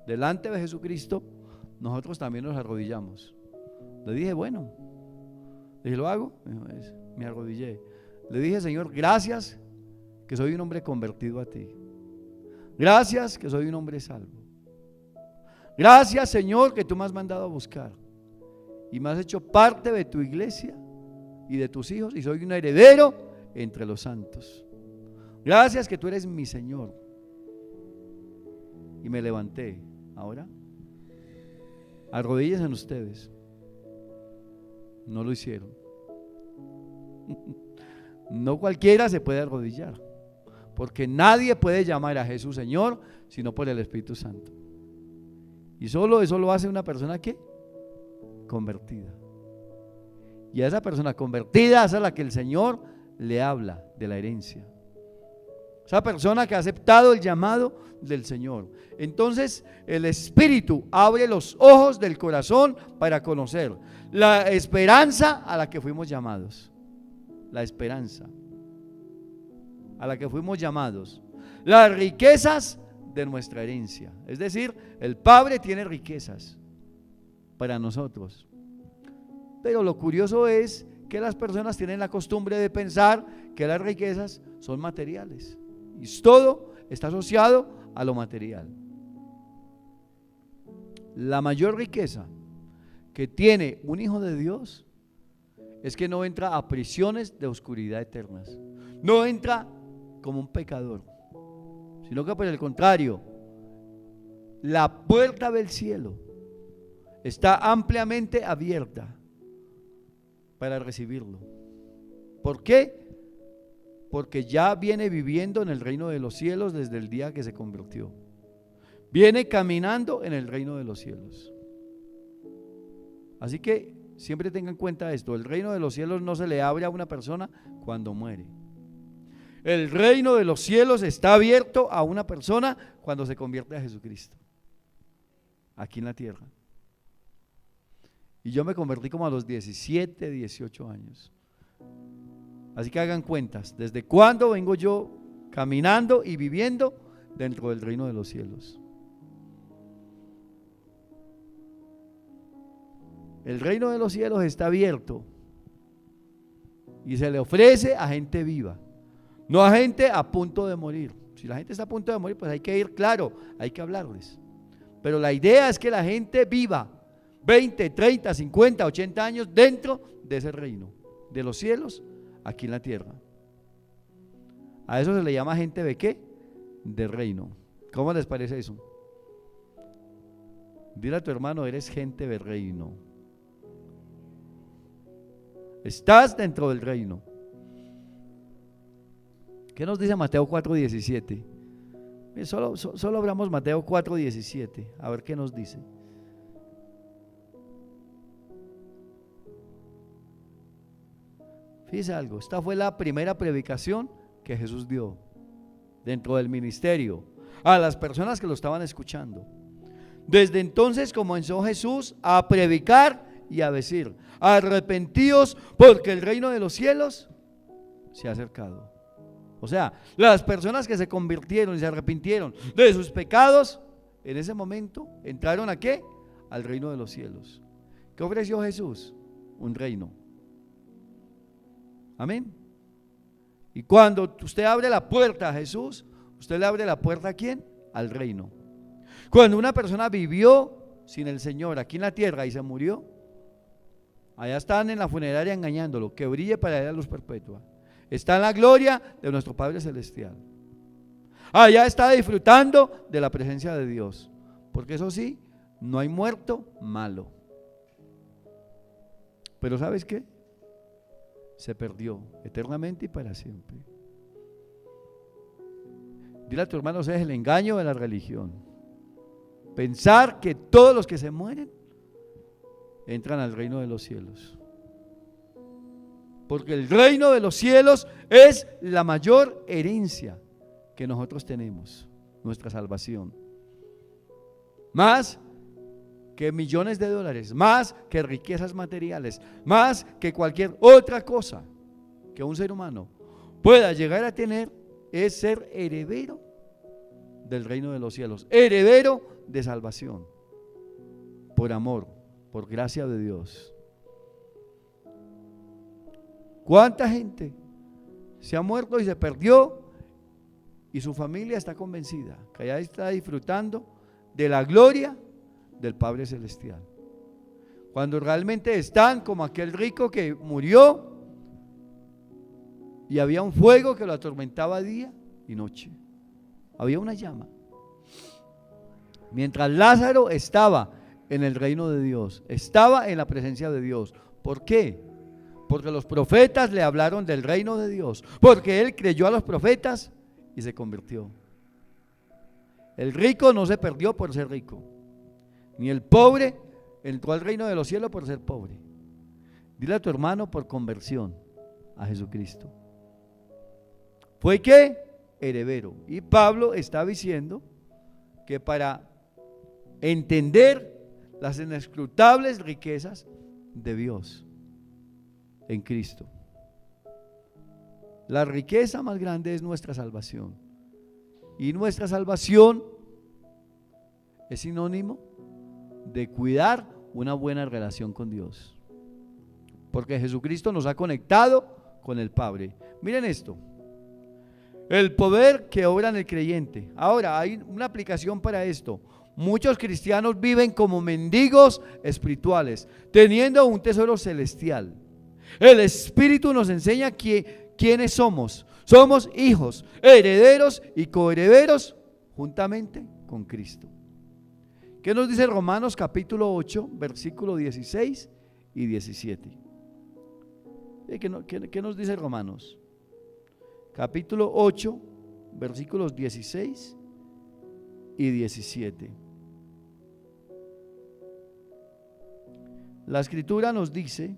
delante de Jesucristo, nosotros también nos arrodillamos. Le dije, bueno, le dije, ¿lo hago? Me arrodillé. Le dije, Señor, gracias que soy un hombre convertido a ti. Gracias que soy un hombre salvo. Gracias, Señor, que tú me has mandado a buscar y me has hecho parte de tu iglesia y de tus hijos y soy un heredero entre los santos. Gracias que tú eres mi Señor. Y me levanté. Ahora, arrodíllense ustedes. No lo hicieron. No cualquiera se puede arrodillar, porque nadie puede llamar a Jesús Señor sino por el Espíritu Santo. Y solo eso lo hace una persona que convertida. Y a esa persona convertida es a la que el Señor le habla de la herencia. Esa persona que ha aceptado el llamado del Señor. Entonces el Espíritu abre los ojos del corazón para conocer la esperanza a la que fuimos llamados. La esperanza a la que fuimos llamados. Las riquezas de nuestra herencia. Es decir, el Padre tiene riquezas para nosotros. Pero lo curioso es que las personas tienen la costumbre de pensar que las riquezas son materiales. Y todo está asociado a lo material. La mayor riqueza que tiene un hijo de Dios es que no entra a prisiones de oscuridad eternas. No entra como un pecador, sino que por el contrario, la puerta del cielo está ampliamente abierta para recibirlo. ¿Por qué? Porque ya viene viviendo en el reino de los cielos desde el día que se convirtió. Viene caminando en el reino de los cielos. Así que siempre tengan en cuenta esto: el reino de los cielos no se le abre a una persona cuando muere. El reino de los cielos está abierto a una persona cuando se convierte a Jesucristo, aquí en la tierra. Y yo me convertí como a los 17, 18 años. Así que hagan cuentas, ¿desde cuándo vengo yo caminando y viviendo dentro del reino de los cielos? El reino de los cielos está abierto y se le ofrece a gente viva, no a gente a punto de morir. Si la gente está a punto de morir, pues hay que ir, claro, hay que hablarles. Pero la idea es que la gente viva 20, 30, 50, 80 años dentro de ese reino de los cielos aquí en la tierra. A eso se le llama gente de ¿qué? De reino. ¿Cómo les parece eso? Dile a tu hermano, eres gente de reino. Estás dentro del reino. ¿Qué nos dice Mateo 4:17? Solo abramos Mateo 4:17, a ver qué nos dice. Fíjese algo, esta fue la primera predicación que Jesús dio dentro del ministerio a las personas que lo estaban escuchando. Desde entonces comenzó Jesús a predicar y a decir: arrepentíos porque el reino de los cielos se ha acercado. O sea, las personas que se convirtieron y se arrepintieron de sus pecados, en ese momento entraron ¿a qué? Al reino de los cielos. ¿Qué ofreció Jesús? Un reino. Amén. Y cuando usted abre la puerta a Jesús, usted le abre la puerta ¿a quién? Al reino. Cuando una persona vivió sin el Señor aquí en la tierra y se murió, allá están en la funeraria engañándolo, que brille para él la luz perpetua. Está en la gloria de nuestro Padre Celestial. Allá está disfrutando de la presencia de Dios. Porque eso sí, no hay muerto malo. Pero ¿sabes qué? Se perdió eternamente y para siempre. Dile a tu hermano, ese es el engaño de la religión. Pensar que todos los que se mueren entran al reino de los cielos. Porque el reino de los cielos es la mayor herencia que nosotros tenemos, nuestra salvación. Más que millones de dólares, más que riquezas materiales, más que cualquier otra cosa que un ser humano pueda llegar a tener, es ser heredero del reino de los cielos, heredero de salvación, por amor, por gracia de Dios. ¿Cuánta gente se ha muerto y se perdió y su familia está convencida que allá está disfrutando de la gloria del Padre Celestial? Cuando realmente están como aquel rico que murió y había un fuego que lo atormentaba día y noche. Había una llama. Mientras Lázaro estaba en el reino de Dios, estaba en la presencia de Dios. ¿Por qué? Porque los profetas le hablaron del reino de Dios, porque él creyó a los profetas y se convirtió. El rico no se perdió por ser rico, ni el pobre entró al reino de los cielos por ser pobre. Dile a tu hermano, por conversión a Jesucristo. ¿Fue qué? Heredero. Y Pablo está diciendo que para entender las inescrutables riquezas de Dios en Cristo, la riqueza más grande es nuestra salvación. Y nuestra salvación es sinónimo de cuidar una buena relación con Dios, porque Jesucristo nos ha conectado con el Padre. Miren esto, el poder que obra en el creyente. Ahora hay una aplicación para esto. Muchos cristianos viven como mendigos espirituales, teniendo un tesoro celestial. El Espíritu nos enseña quiénes somos. Somos hijos, herederos y coherederos juntamente con Cristo. ¿Qué nos dice Romanos capítulo 8, versículo 16 y 17? ¿Qué nos dice Romanos? Capítulo 8, versículos 16 y 17. La Escritura nos dice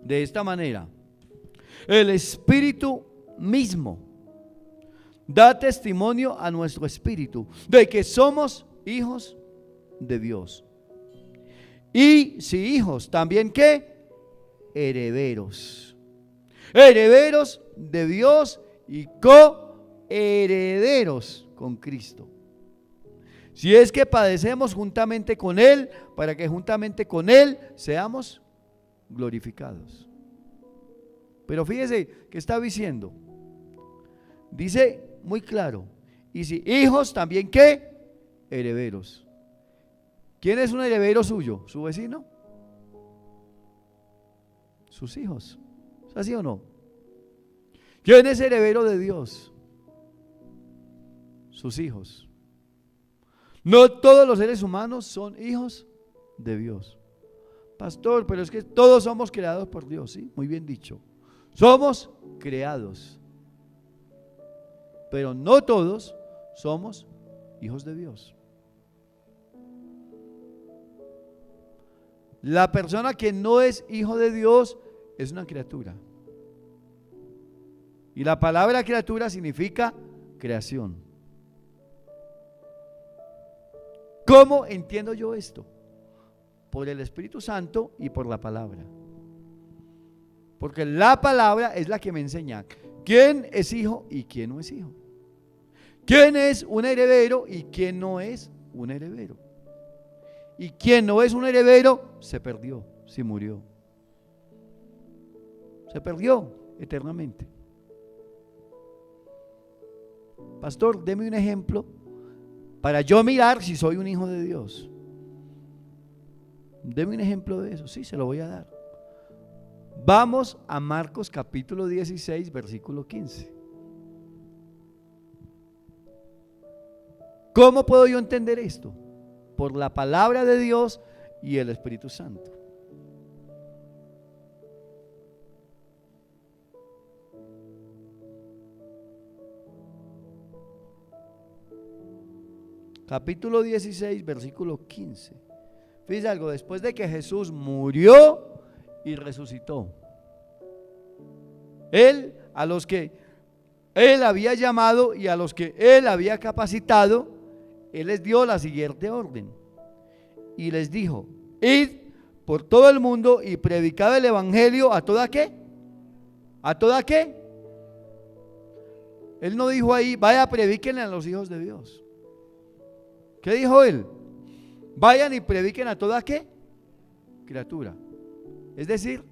de esta manera: el Espíritu mismo da testimonio a nuestro espíritu de que somos hijos de Dios. Y si hijos, también ¿qué? coherederos. Herederos de Dios y coherederos con Cristo. Si es que padecemos juntamente con Él, para que juntamente con Él seamos glorificados. Pero fíjese que está diciendo. Dice muy claro. Y si hijos, también ¿qué? Herederos. ¿Quién es un heredero suyo? ¿Su vecino? Sus hijos. ¿Es así o no? ¿Quién es heredero de Dios? Sus hijos. No todos los seres humanos son hijos de Dios. Pastor, pero es que todos somos creados por Dios, ¿sí? Muy bien dicho. Somos creados. Pero no todos somos hijos de Dios. La persona que no es hijo de Dios es una criatura. Y la palabra criatura significa creación. ¿Cómo entiendo yo esto? Por el Espíritu Santo y por la palabra. Porque la palabra es la que me enseña quién es hijo y quién no es hijo. ¿Quién es un heredero y quién no es un heredero? Y quien no es un heredero se perdió, se murió. Se perdió eternamente. Pastor, deme un ejemplo para yo mirar si soy un hijo de Dios. Deme un ejemplo de eso. Sí, se lo voy a dar. Vamos a Marcos capítulo 16, versículo 15. ¿Cómo puedo yo entender esto? Por la palabra de Dios y el Espíritu Santo. Capítulo 16, versículo 15. Fíjense algo, después de que Jesús murió y resucitó, Él, a los que Él había llamado y a los que Él había capacitado, Él les dio la siguiente orden. Y les dijo: id por todo el mundo y predicad el evangelio a toda ¿qué? ¿A toda qué? Él no dijo ahí, vaya, prediquen a los hijos de Dios. ¿Qué dijo Él? Vayan y prediquen a toda ¿qué? Criatura. Es decir,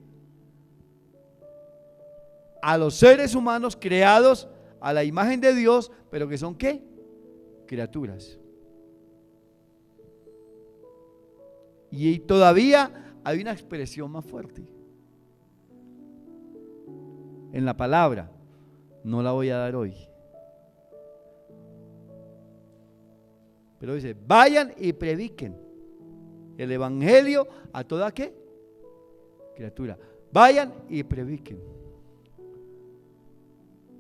a los seres humanos creados a la imagen de Dios, pero que son ¿qué? Criaturas. Y todavía hay una expresión más fuerte en la palabra. No la voy a dar hoy. Pero dice, vayan y prediquen el evangelio a toda ¿qué? Criatura. Vayan y prediquen.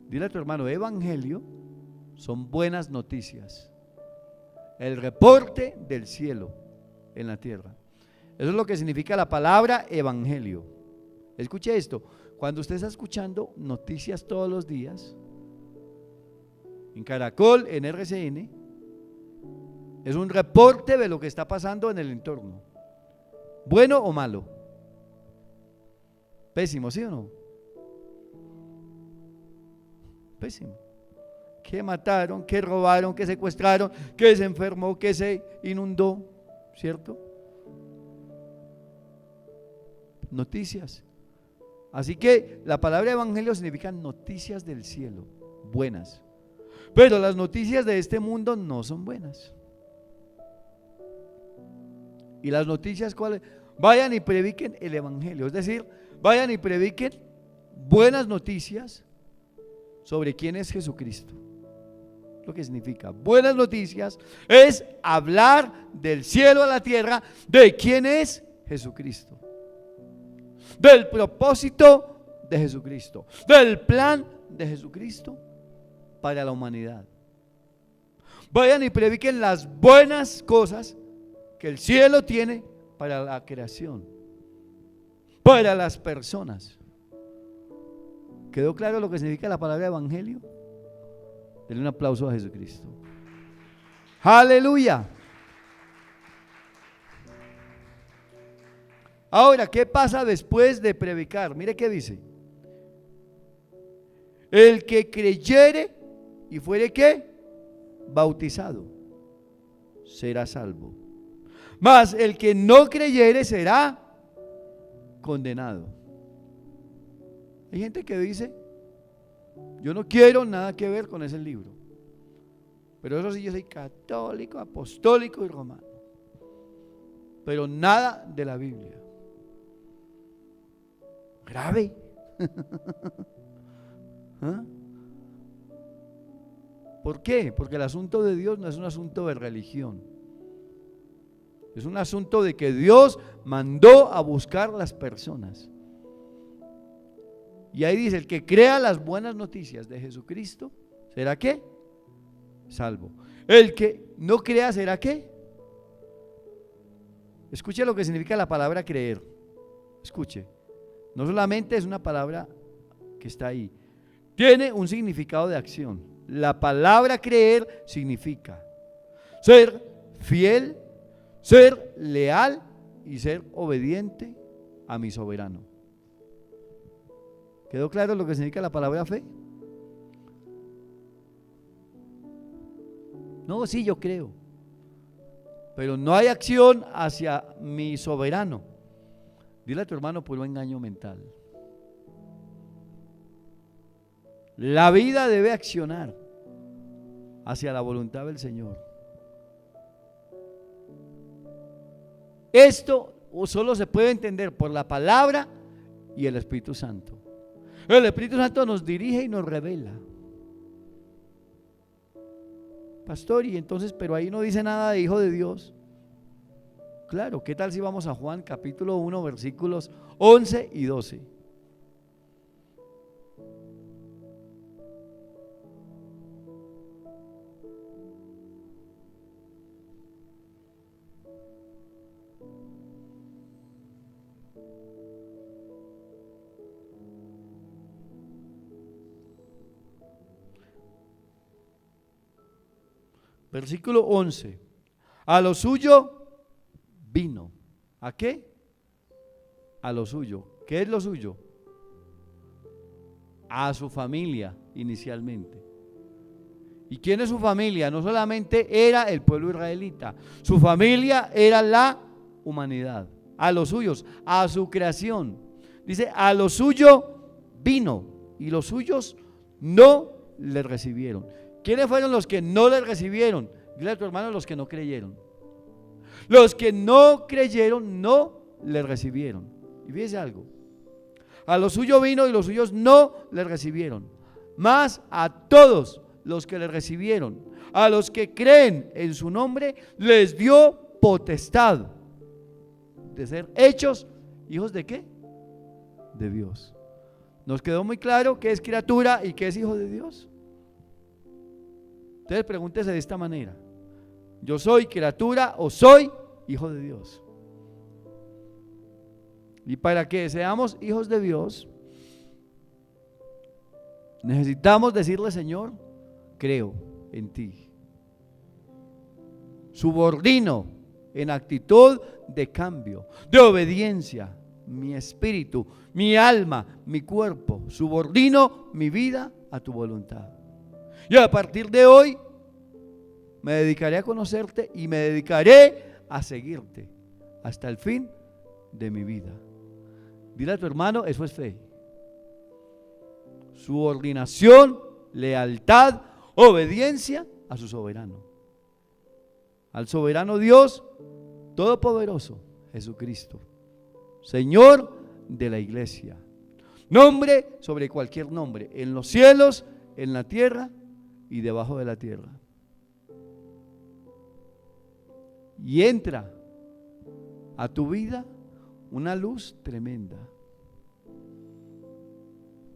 Dile a tu hermano, evangelio son buenas noticias. El reporte del cielo en la tierra. Eso es lo que significa la palabra evangelio. Escuche esto, cuando usted está escuchando noticias todos los días, en Caracol, en RCN, es un reporte de lo que está pasando en el entorno. ¿Bueno o malo? Pésimo, ¿sí o no? Pésimo. Que mataron, que robaron, que secuestraron, que se enfermó, que se inundó, ¿cierto? Noticias. Así que la palabra evangelio significa noticias del cielo, buenas. Pero las noticias de este mundo no son buenas. Y las noticias, ¿cuáles? Vayan y prediquen el evangelio, es decir, vayan y prediquen buenas noticias sobre quién es Jesucristo. Lo que significa buenas noticias es hablar del cielo a la tierra de quién es Jesucristo, del propósito de Jesucristo, del plan de Jesucristo para la humanidad. Vayan y prediquen las buenas cosas que el cielo tiene para la creación, para las personas. ¿Quedó claro lo que significa la palabra evangelio? Denle un aplauso a Jesucristo. ¡Aleluya! Ahora, ¿qué pasa después de predicar? Mire qué dice. El que creyere y fuere ¿qué? Bautizado, será salvo. Mas el que no creyere será condenado. Hay gente que dice, yo no quiero nada que ver con ese libro. Pero eso sí, yo soy católico, apostólico y romano. Pero nada de la Biblia. Grave. ¿Ah? ¿Por qué? Porque el asunto de Dios no es un asunto de religión. Es un asunto de que Dios mandó a buscar las personas. Y ahí dice, el que crea las buenas noticias de Jesucristo, ¿será qué? Salvo. El que no crea, ¿será qué? Escuche lo que significa la palabra creer. Escuche. No solamente es una palabra que está ahí. Tiene un significado de acción. La palabra creer significa ser fiel, ser leal y ser obediente a mi soberano. ¿Quedó claro lo que significa la palabra fe? No, sí, yo creo. Pero no hay acción hacia mi soberano. Dile a tu hermano, puro engaño mental. La vida debe accionar hacia la voluntad del Señor. Esto solo se puede entender por la palabra y el Espíritu Santo. El Espíritu Santo nos dirige y nos revela. Pastor, y entonces, pero ahí no dice nada de hijo de Dios. Claro, ¿qué tal si vamos a Juan capítulo 1 versículos 11 y 12? Versículo 11. A lo suyo vino. ¿A qué? A lo suyo. ¿Qué es lo suyo? A su familia inicialmente. ¿Y quién es su familia? No solamente era el pueblo israelita, su familia era la humanidad. A los suyos, a su creación. Dice, a lo suyo vino y los suyos no le recibieron. ¿Quiénes fueron los que no le recibieron? Dile a tu hermano, los que no creyeron. Los que no creyeron no le recibieron. Y fíjese algo, a lo suyo vino y los suyos no le recibieron. Mas a todos los que le recibieron, a los que creen en su nombre, les dio potestad de ser hechos hijos de ¿qué? De Dios. ¿Nos quedó muy claro qué es criatura y qué es hijo de Dios? Entonces pregúntese de esta manera: ¿yo soy criatura o soy hijo de Dios? Y para que seamos hijos de Dios, necesitamos decirle: Señor, creo en ti. Subordino en actitud de cambio, de obediencia, mi espíritu, mi alma, mi cuerpo. Subordino mi vida a tu voluntad. Y a partir de hoy me dedicaré a conocerte y me dedicaré a seguirte hasta el fin de mi vida. Dile a tu hermano, eso es fe. Subordinación, lealtad, obediencia a su soberano. Al soberano Dios todopoderoso, Jesucristo, Señor de la iglesia. Nombre sobre cualquier nombre, en los cielos, en la tierra y debajo de la tierra. Y entra a tu vida una luz tremenda,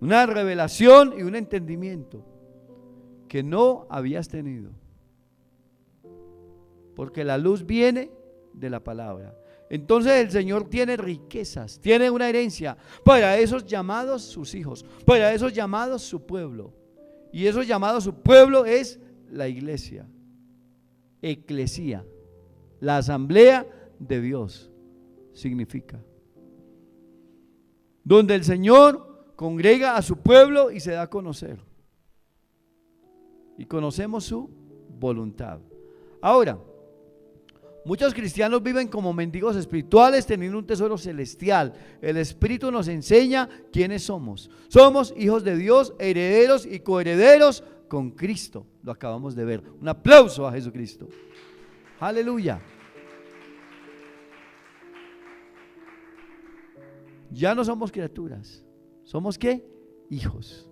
una revelación y un entendimiento que no habías tenido, porque la luz viene de la palabra. Entonces el Señor tiene riquezas, tiene una herencia para esos llamados sus hijos, para esos llamados su pueblo. Y esos llamados su pueblo es la iglesia, eclesía, la asamblea de Dios significa. donde el Señor congrega a su pueblo y se da a conocer. Y conocemos su voluntad. Ahora, muchos cristianos viven como mendigos espirituales teniendo un tesoro celestial. El Espíritu nos enseña quiénes somos. Somos hijos de Dios, herederos y coherederos con Cristo. Lo acabamos de ver. Un aplauso a Jesucristo. Aleluya. Ya no somos criaturas. ¿Somos qué? Hijos.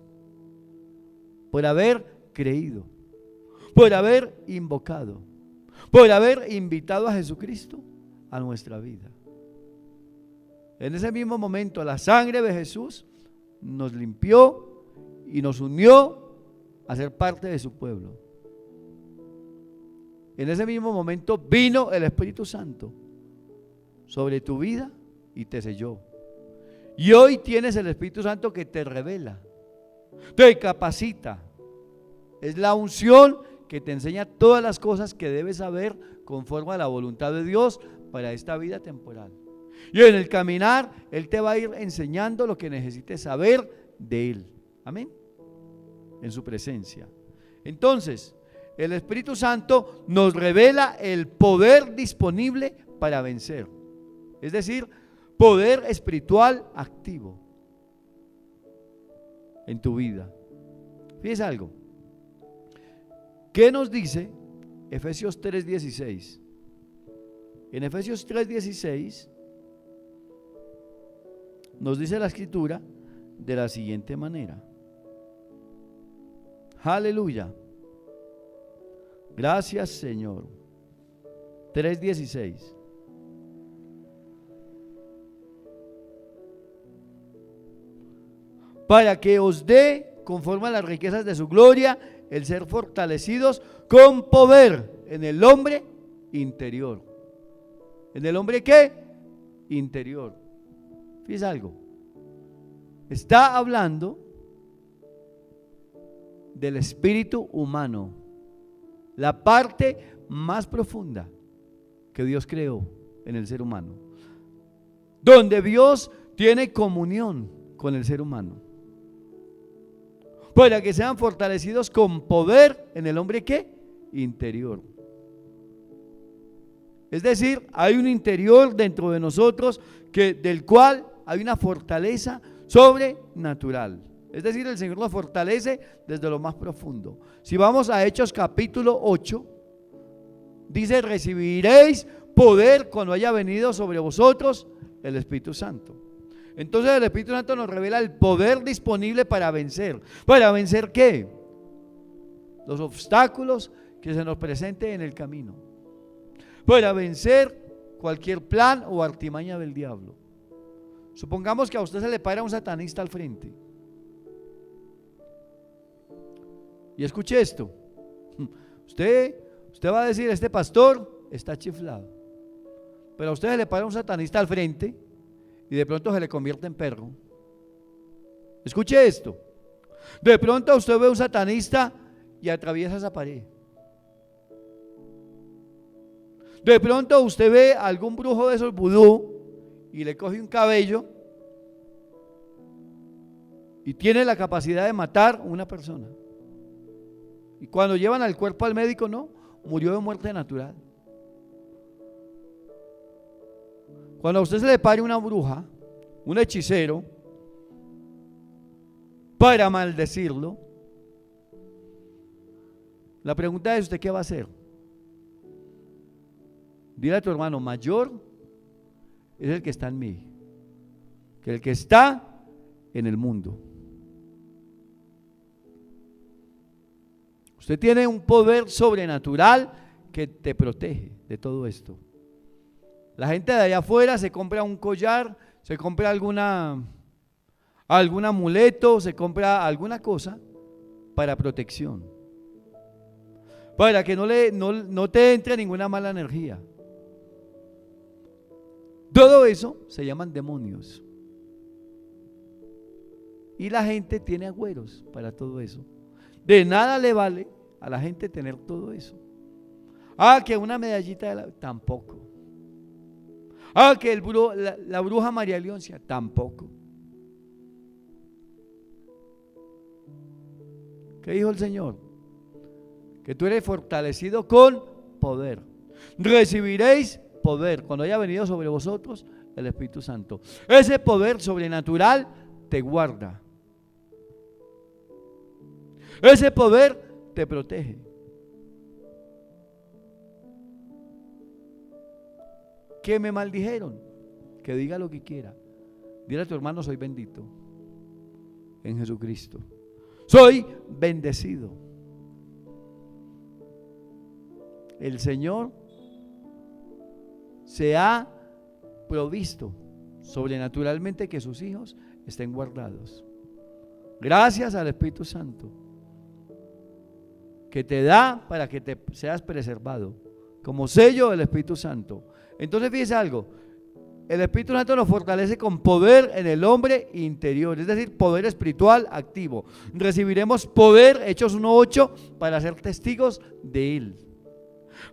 Por haber creído, por haber invocado, por haber invitado a Jesucristo a nuestra vida. En ese mismo momento la sangre de Jesús nos limpió y nos unió a ser parte de su pueblo. En ese mismo momento vino el Espíritu Santo sobre tu vida y te selló. Y hoy tienes el Espíritu Santo que te revela, te capacita. Es la unción que te enseña todas las cosas que debes saber conforme a la voluntad de Dios para esta vida temporal. Y en el caminar, Él te va a ir enseñando lo que necesites saber de Él. Amén. En su presencia. Entonces, el Espíritu Santo nos revela el poder disponible para vencer. Es decir, poder espiritual activo en tu vida. Fíjese algo. ¿Qué nos dice Efesios 3:16? En Efesios 3:16 nos dice la Escritura de la siguiente manera. Aleluya. Gracias, Señor. 3:16. Para que os dé, conforme a las riquezas de su gloria, el ser fortalecidos con poder en el hombre interior. ¿En el hombre qué? Interior. Fíjese algo. Está hablando del espíritu humano, la parte más profunda que Dios creó en el ser humano, donde Dios tiene comunión con el ser humano, para que sean fortalecidos con poder en el hombre ¿qué? Interior. Es decir, hay un interior dentro de nosotros del cual hay una fortaleza sobrenatural. Es decir, el Señor nos fortalece desde lo más profundo. Si vamos a Hechos capítulo 8, dice: recibiréis poder cuando haya venido sobre vosotros el Espíritu Santo. Entonces el Espíritu Santo nos revela el poder disponible para vencer. ¿Para vencer qué? Los obstáculos que se nos presenten en el camino. Para vencer cualquier plan o artimaña del diablo. Supongamos que a usted se le para un satanista al frente. Y escuche esto. Usted va a decir: este pastor está chiflado. Pero a usted se le para un satanista al frente y de pronto se le convierte en perro. Escuche esto. De pronto usted ve un satanista y atraviesa esa pared. De pronto usted ve a algún brujo de esos vudú y le coge un cabello y tiene la capacidad de matar a una persona. Y cuando llevan al cuerpo al médico, no, murió de muerte natural. Cuando a usted se le pare una bruja, un hechicero, para maldecirlo, la pregunta es: ¿usted qué va a hacer? Dile a tu hermano: mayor es el que está en mí que el que está en el mundo. Usted tiene un poder sobrenatural que te protege de todo esto. La gente de allá afuera se compra un collar, se compra algún amuleto, se compra alguna cosa para protección, para que no te entre ninguna mala energía. Todo eso se llaman demonios. Y la gente tiene agüeros para todo eso. De nada le vale a la gente tener todo eso. Que una medallita tampoco. Que la bruja María Leoncia, tampoco. ¿Qué dijo el Señor? Que tú eres fortalecido con poder. Recibiréis poder cuando haya venido sobre vosotros el Espíritu Santo. Ese poder sobrenatural te guarda. Ese poder te protege. Que me maldijeron, que diga lo que quiera. Dile a tu hermano: soy bendito en Jesucristo. Soy bendecido. El Señor se ha provisto sobrenaturalmente que sus hijos estén guardados. Gracias al Espíritu Santo que te da para que te seas preservado como sello del Espíritu Santo. Entonces fíjese algo, el Espíritu Santo nos fortalece con poder en el hombre interior, es decir, poder espiritual activo. Recibiremos poder, Hechos 1:8, para ser testigos de Él,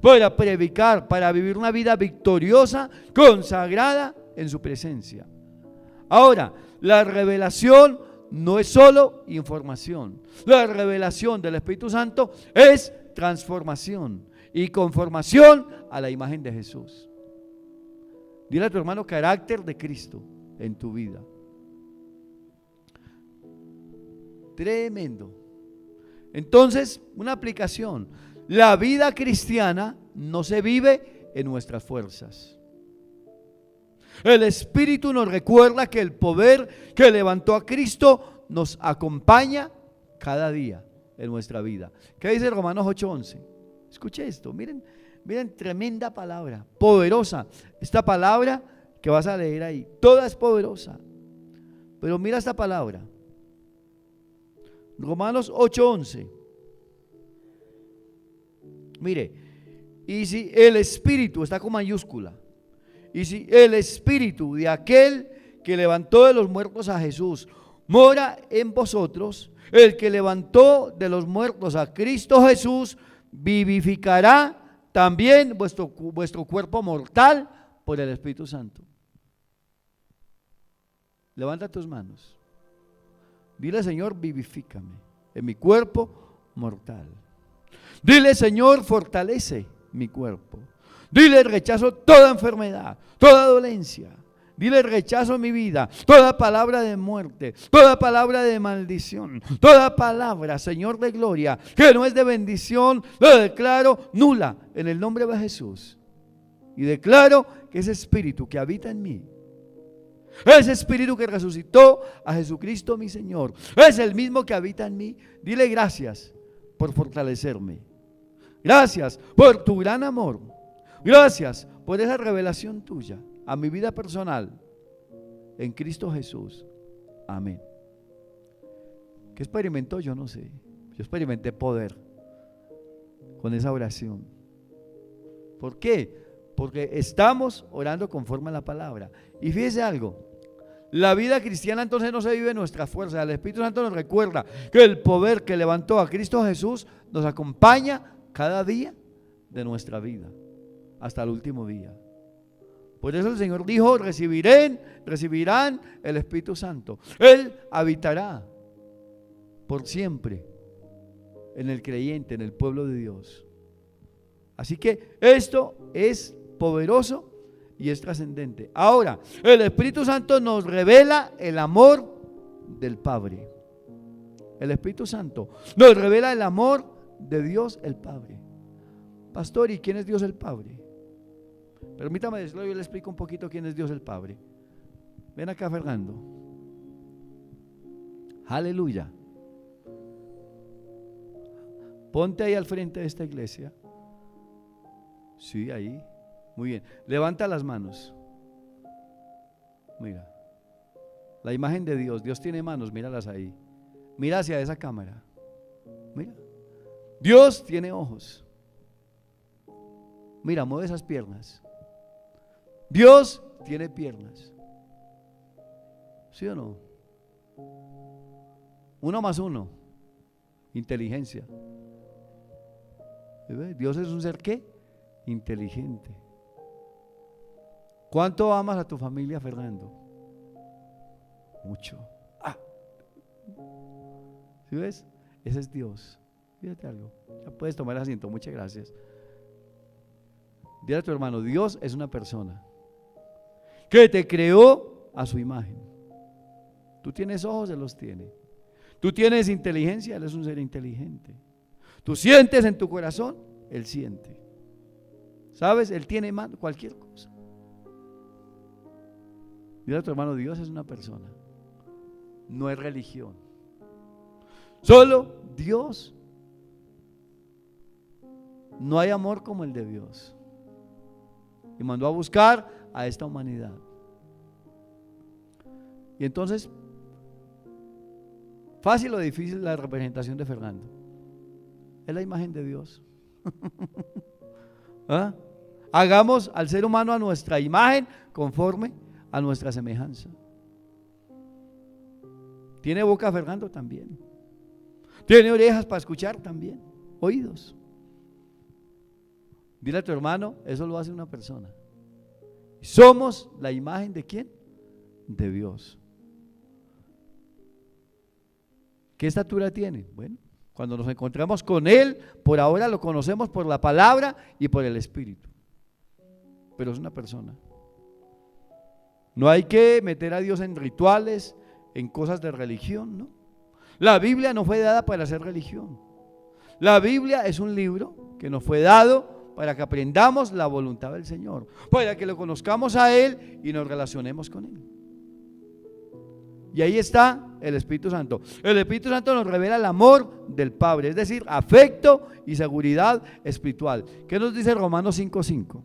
para predicar, para vivir una vida victoriosa, consagrada en su presencia. Ahora, la revelación no es solo información. La revelación del Espíritu Santo es transformación y conformación a la imagen de Jesús. Dile a tu hermano: carácter de Cristo en tu vida. Tremendo. Entonces, una aplicación: la vida cristiana no se vive en nuestras fuerzas. El Espíritu nos recuerda que el poder que levantó a Cristo nos acompaña cada día en nuestra vida. ¿Qué dice Romanos 8:11? Escuche esto, miren, tremenda palabra, poderosa. Esta palabra que vas a leer ahí, toda es poderosa. Pero mira esta palabra, Romanos 8:11. Mire, y si el Espíritu, está con mayúscula, y si el Espíritu de aquel que levantó de los muertos a Jesús mora en vosotros, el que levantó de los muertos a Cristo Jesús vivificará también vuestro cuerpo mortal por el Espíritu Santo. Levanta tus manos. Dile: Señor, vivifícame en mi cuerpo mortal. Dile: Señor, fortalece mi cuerpo. Dile: rechazo toda enfermedad, toda dolencia. Dile: rechazo mi vida, toda palabra de muerte, toda palabra de maldición, toda palabra, Señor de gloria, que no es de bendición, lo declaro nula en el nombre de Jesús. Y declaro que ese espíritu que habita en mí, ese espíritu que resucitó a Jesucristo mi Señor, es el mismo que habita en mí. Dile: gracias por fortalecerme. Gracias por tu gran amor. Gracias por esa revelación tuya a mi vida personal en Cristo Jesús. Amén. ¿Qué experimentó? Yo no sé. Yo experimenté poder con esa oración. ¿Por qué? Porque estamos orando conforme a la palabra. Y fíjese algo, la vida cristiana entonces no se vive en nuestra fuerza. El Espíritu Santo nos recuerda que el poder que levantó a Cristo Jesús nos acompaña cada día de nuestra vida hasta el último día. Por eso el Señor dijo: recibirán el Espíritu Santo. Él habitará por siempre en el creyente, en el pueblo de Dios. Así que esto es poderoso y es trascendente. Ahora, el Espíritu Santo nos revela el amor del Padre. El Espíritu Santo nos revela el amor de Dios el Padre. Pastor, ¿y quién es Dios el Padre? Permítame decirlo, yo le explico un poquito quién es Dios el Padre. Ven acá, Fernando. Aleluya. Ponte ahí al frente de esta iglesia. Sí, ahí. Muy bien. Levanta las manos. Mira. La imagen de Dios. Dios tiene manos, míralas ahí. Mira hacia esa cámara. Mira. Dios tiene ojos. Mira, mueve esas piernas. Dios tiene piernas. ¿Sí o no? 1 más 1. Inteligencia. Dios es un ser ¿qué? Inteligente. ¿Cuánto amas a tu familia, Fernando? Mucho. ¿Sí ves? ese es Dios. Fíjate algo, ya puedes tomar asiento, muchas gracias. Dile a tu hermano, Dios es una persona que te creó a su imagen. Tú tienes ojos, Él los tiene. Tú tienes inteligencia, Él es un ser inteligente. Tú sientes en tu corazón, Él siente. ¿Sabes? Él tiene mano, cualquier cosa. Dile a tu hermano, Dios es una persona, no es religión. Solo Dios. No hay amor como el de Dios. Y mandó a buscar a esta humanidad. Y entonces, fácil o difícil la representación de Fernando. Es la imagen de Dios. ¿Ah? Hagamos al ser humano a nuestra imagen, conforme a nuestra semejanza. ¿Tiene boca Fernando? También. ¿Tiene orejas para escuchar? También. Oídos. Dile a tu hermano, eso lo hace una persona. Somos la imagen de ¿quién? De Dios. ¿Qué estatura tiene? Bueno, cuando nos encontramos con Él, por ahora lo conocemos por la palabra y por el Espíritu. Pero es una persona. No hay que meter a Dios en rituales, en cosas de religión, ¿no? La Biblia no fue dada para hacer religión. La Biblia es un libro que nos fue dado para que aprendamos la voluntad del Señor, para que lo conozcamos a Él y nos relacionemos con Él. Y ahí está el Espíritu Santo. El Espíritu Santo nos revela el amor del Padre, es decir, afecto y seguridad espiritual. ¿Qué nos dice Romanos 5:5?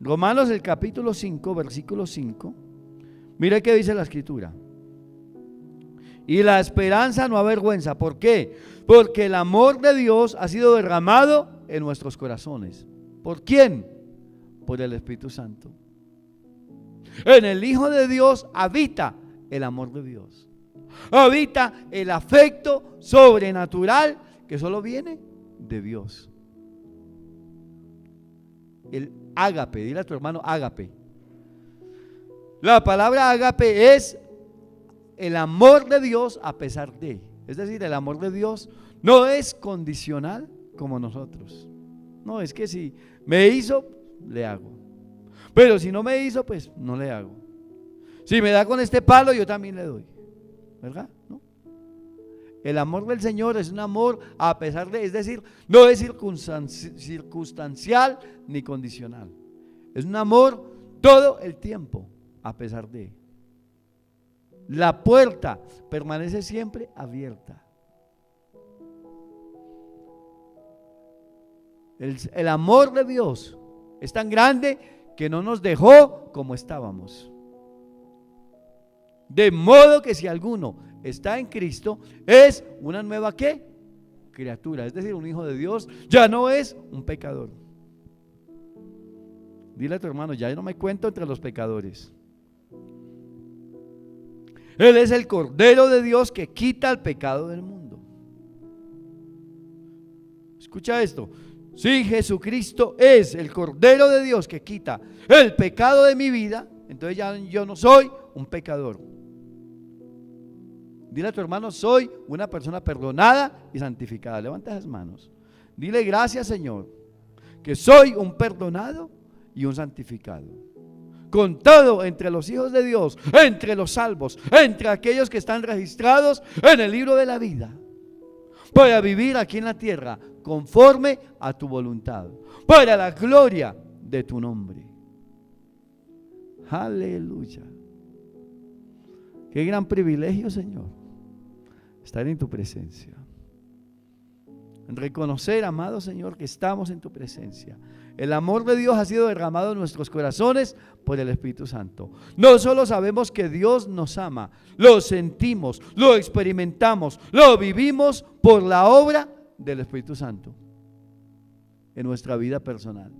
Romanos el capítulo 5, versículo 5. Mire qué dice la Escritura. Y la esperanza no avergüenza. ¿Por qué? Porque el amor de Dios ha sido derramado en nuestros corazones. ¿Por quién? Por el Espíritu Santo. En el Hijo de Dios habita el amor de Dios. Habita el afecto sobrenatural que solo viene de Dios. El ágape, dile a tu hermano ágape. La palabra ágape es el amor de Dios a pesar de. Es decir, el amor de Dios no es condicional como nosotros. No, es que si me hizo, le hago. Pero si no me hizo, pues no le hago. Si me da con este palo, yo también le doy. ¿Verdad? ¿No? El amor del Señor es un amor a pesar de, es decir, no es circunstancial ni condicional. Es un amor todo el tiempo, a pesar de. La puerta permanece siempre abierta. El amor de Dios es tan grande que no nos dejó como estábamos. De modo que si alguno está en Cristo, es una nueva ¿qué? Criatura, es decir, un hijo de Dios, ya no es un pecador. Dile a tu hermano, ya no me cuento entre los pecadores. Él es el Cordero de Dios que quita el pecado del mundo. Escucha esto. Si Jesucristo es el Cordero de Dios que quita el pecado de mi vida, entonces ya yo no soy un pecador. Dile a tu hermano, soy una persona perdonada y santificada. Levanta esas manos. Dile, gracias Señor, que soy un perdonado y un santificado. Contado entre los hijos de Dios, entre los salvos, entre aquellos que están registrados en el libro de la vida, para vivir aquí en la tierra conforme a tu voluntad, para la gloria de tu nombre. Aleluya. Qué gran privilegio, Señor, estar en tu presencia. Reconocer, amado Señor, que estamos en tu presencia. El amor de Dios ha sido derramado en nuestros corazones por el Espíritu Santo. No solo sabemos que Dios nos ama, lo sentimos, lo experimentamos, lo vivimos por la obra del Espíritu Santo en nuestra vida personal.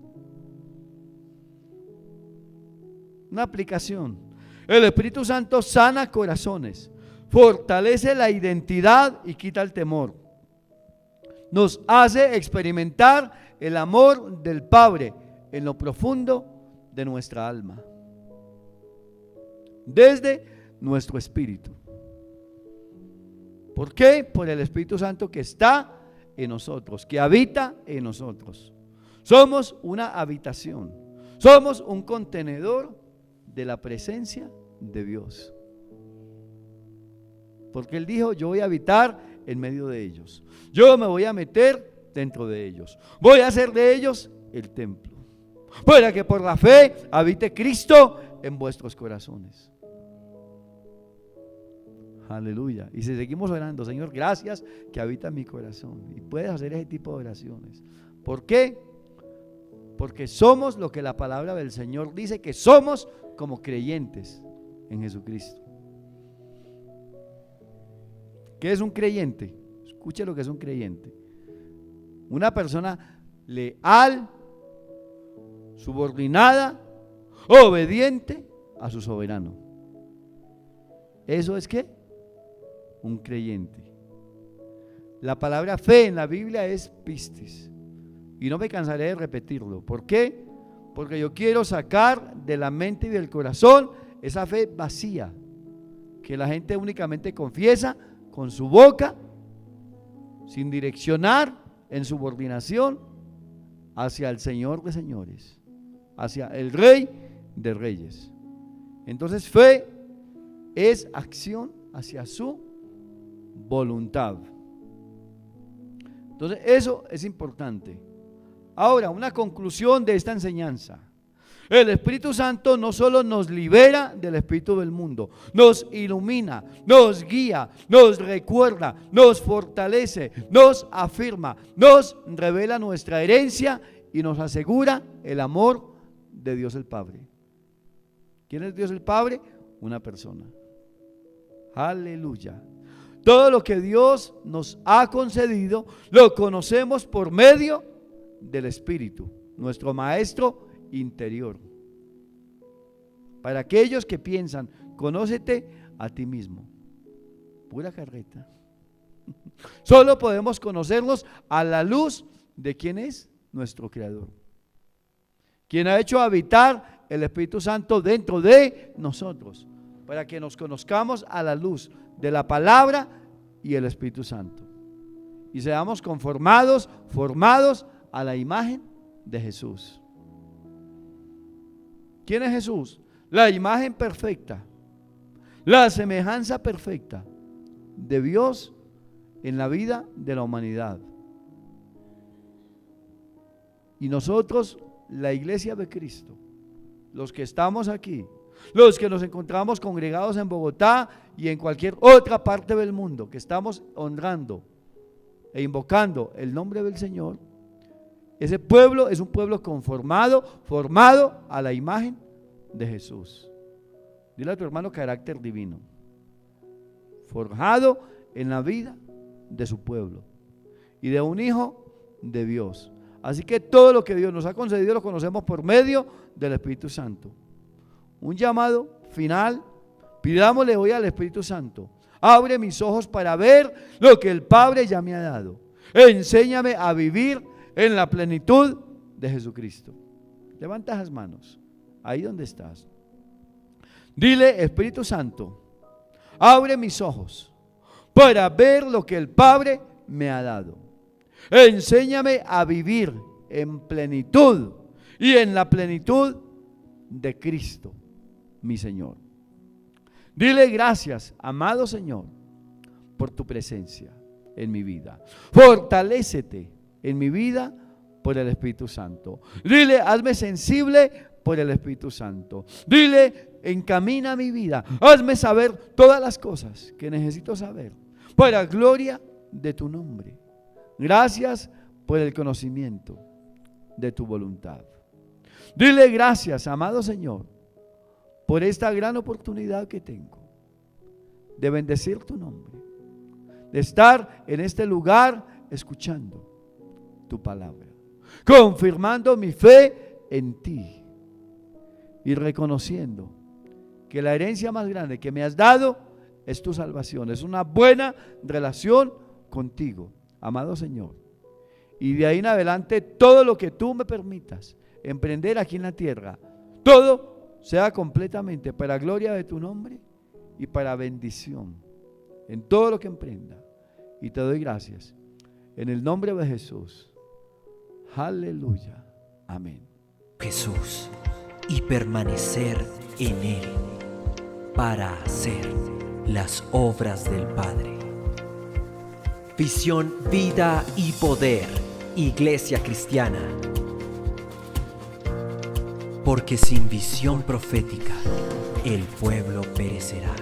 Una aplicación. El Espíritu Santo sana corazones, fortalece la identidad y quita el temor. Nos hace experimentar el amor del Padre en lo profundo de nuestra alma, desde nuestro espíritu. ¿Por qué? Por el Espíritu Santo que está en nosotros, que habita en nosotros. Somos una habitación, somos un contenedor de la presencia de Dios. Porque Él dijo, yo voy a habitar en medio de ellos, yo me voy a meter dentro de ellos, voy a hacer de ellos el templo, para que por la fe habite Cristo en vuestros corazones. Aleluya. Y si seguimos orando, Señor, gracias que habita en mi corazón, y puedes hacer ese tipo de oraciones. ¿Por qué? Porque somos lo que la palabra del Señor dice que somos como creyentes en Jesucristo. ¿Qué es un creyente? Escuche lo que es un creyente. Una persona leal, subordinada, obediente a su soberano. ¿Eso es qué? Un creyente. La palabra fe en la Biblia es pistis. Y no me cansaré de repetirlo. ¿Por qué? Porque yo quiero sacar de la mente y del corazón esa fe vacía, que la gente únicamente confiesa con su boca, sin direccionar en subordinación hacia el Señor de señores, hacia el Rey de reyes. Entonces fe es acción hacia su voluntad. Entonces eso es importante. Ahora, una conclusión de esta enseñanza. El Espíritu Santo no solo nos libera del espíritu del mundo, nos ilumina, nos guía, nos recuerda, nos fortalece, nos afirma, nos revela nuestra herencia y nos asegura el amor de Dios el Padre. ¿Quién es Dios el Padre? Una persona. Aleluya. Todo lo que Dios nos ha concedido lo conocemos por medio del Espíritu, nuestro maestro interior. Para aquellos que piensan, conócete a ti mismo, pura carreta. Solo podemos conocernos a la luz de quién es nuestro Creador, quien ha hecho habitar el Espíritu Santo dentro de nosotros, para que nos conozcamos a la luz de la palabra y el Espíritu Santo, y seamos conformados, formados a la imagen de Jesús. ¿Quién es Jesús? La imagen perfecta, la semejanza perfecta de Dios en la vida de la humanidad. Y nosotros, la iglesia de Cristo, los que estamos aquí, los que nos encontramos congregados en Bogotá y en cualquier otra parte del mundo, que estamos honrando e invocando el nombre del Señor, ese pueblo es un pueblo conformado, formado a la imagen de Jesús. Dile a tu hermano, carácter divino, forjado en la vida de su pueblo y de un hijo de Dios. Así que todo lo que Dios nos ha concedido lo conocemos por medio del Espíritu Santo. Un llamado final, pidámosle hoy al Espíritu Santo: abre mis ojos para ver lo que el Padre ya me ha dado. Enséñame a vivir en la plenitud de Jesucristo. Levanta las manos, ahí donde estás. Dile: Espíritu Santo, abre mis ojos para ver lo que el Padre me ha dado. Enséñame a vivir en plenitud y en la plenitud de Cristo, mi Señor. Dile: gracias, amado Señor, por tu presencia en mi vida. Fortalécete en mi vida por el Espíritu Santo. Dile: hazme sensible por el Espíritu Santo. Dile: encamina mi vida, hazme saber todas las cosas que necesito saber para gloria de tu nombre. Gracias por el conocimiento de tu voluntad. Dile: gracias, amado Señor, por esta gran oportunidad que tengo de bendecir tu nombre, de estar en este lugar escuchando tu palabra, confirmando mi fe en ti y reconociendo que la herencia más grande que me has dado es tu salvación, es una buena relación contigo, amado Señor. Y de ahí en adelante todo lo que tú me permitas emprender aquí en la tierra, todo sea completamente para gloria de tu nombre y para bendición en todo lo que emprenda. Y te doy gracias. En el nombre de Jesús. Aleluya. Amén. Jesús y permanecer en Él para hacer las obras del Padre. Visión, vida y poder. Iglesia Cristiana. Porque sin visión profética, el pueblo perecerá.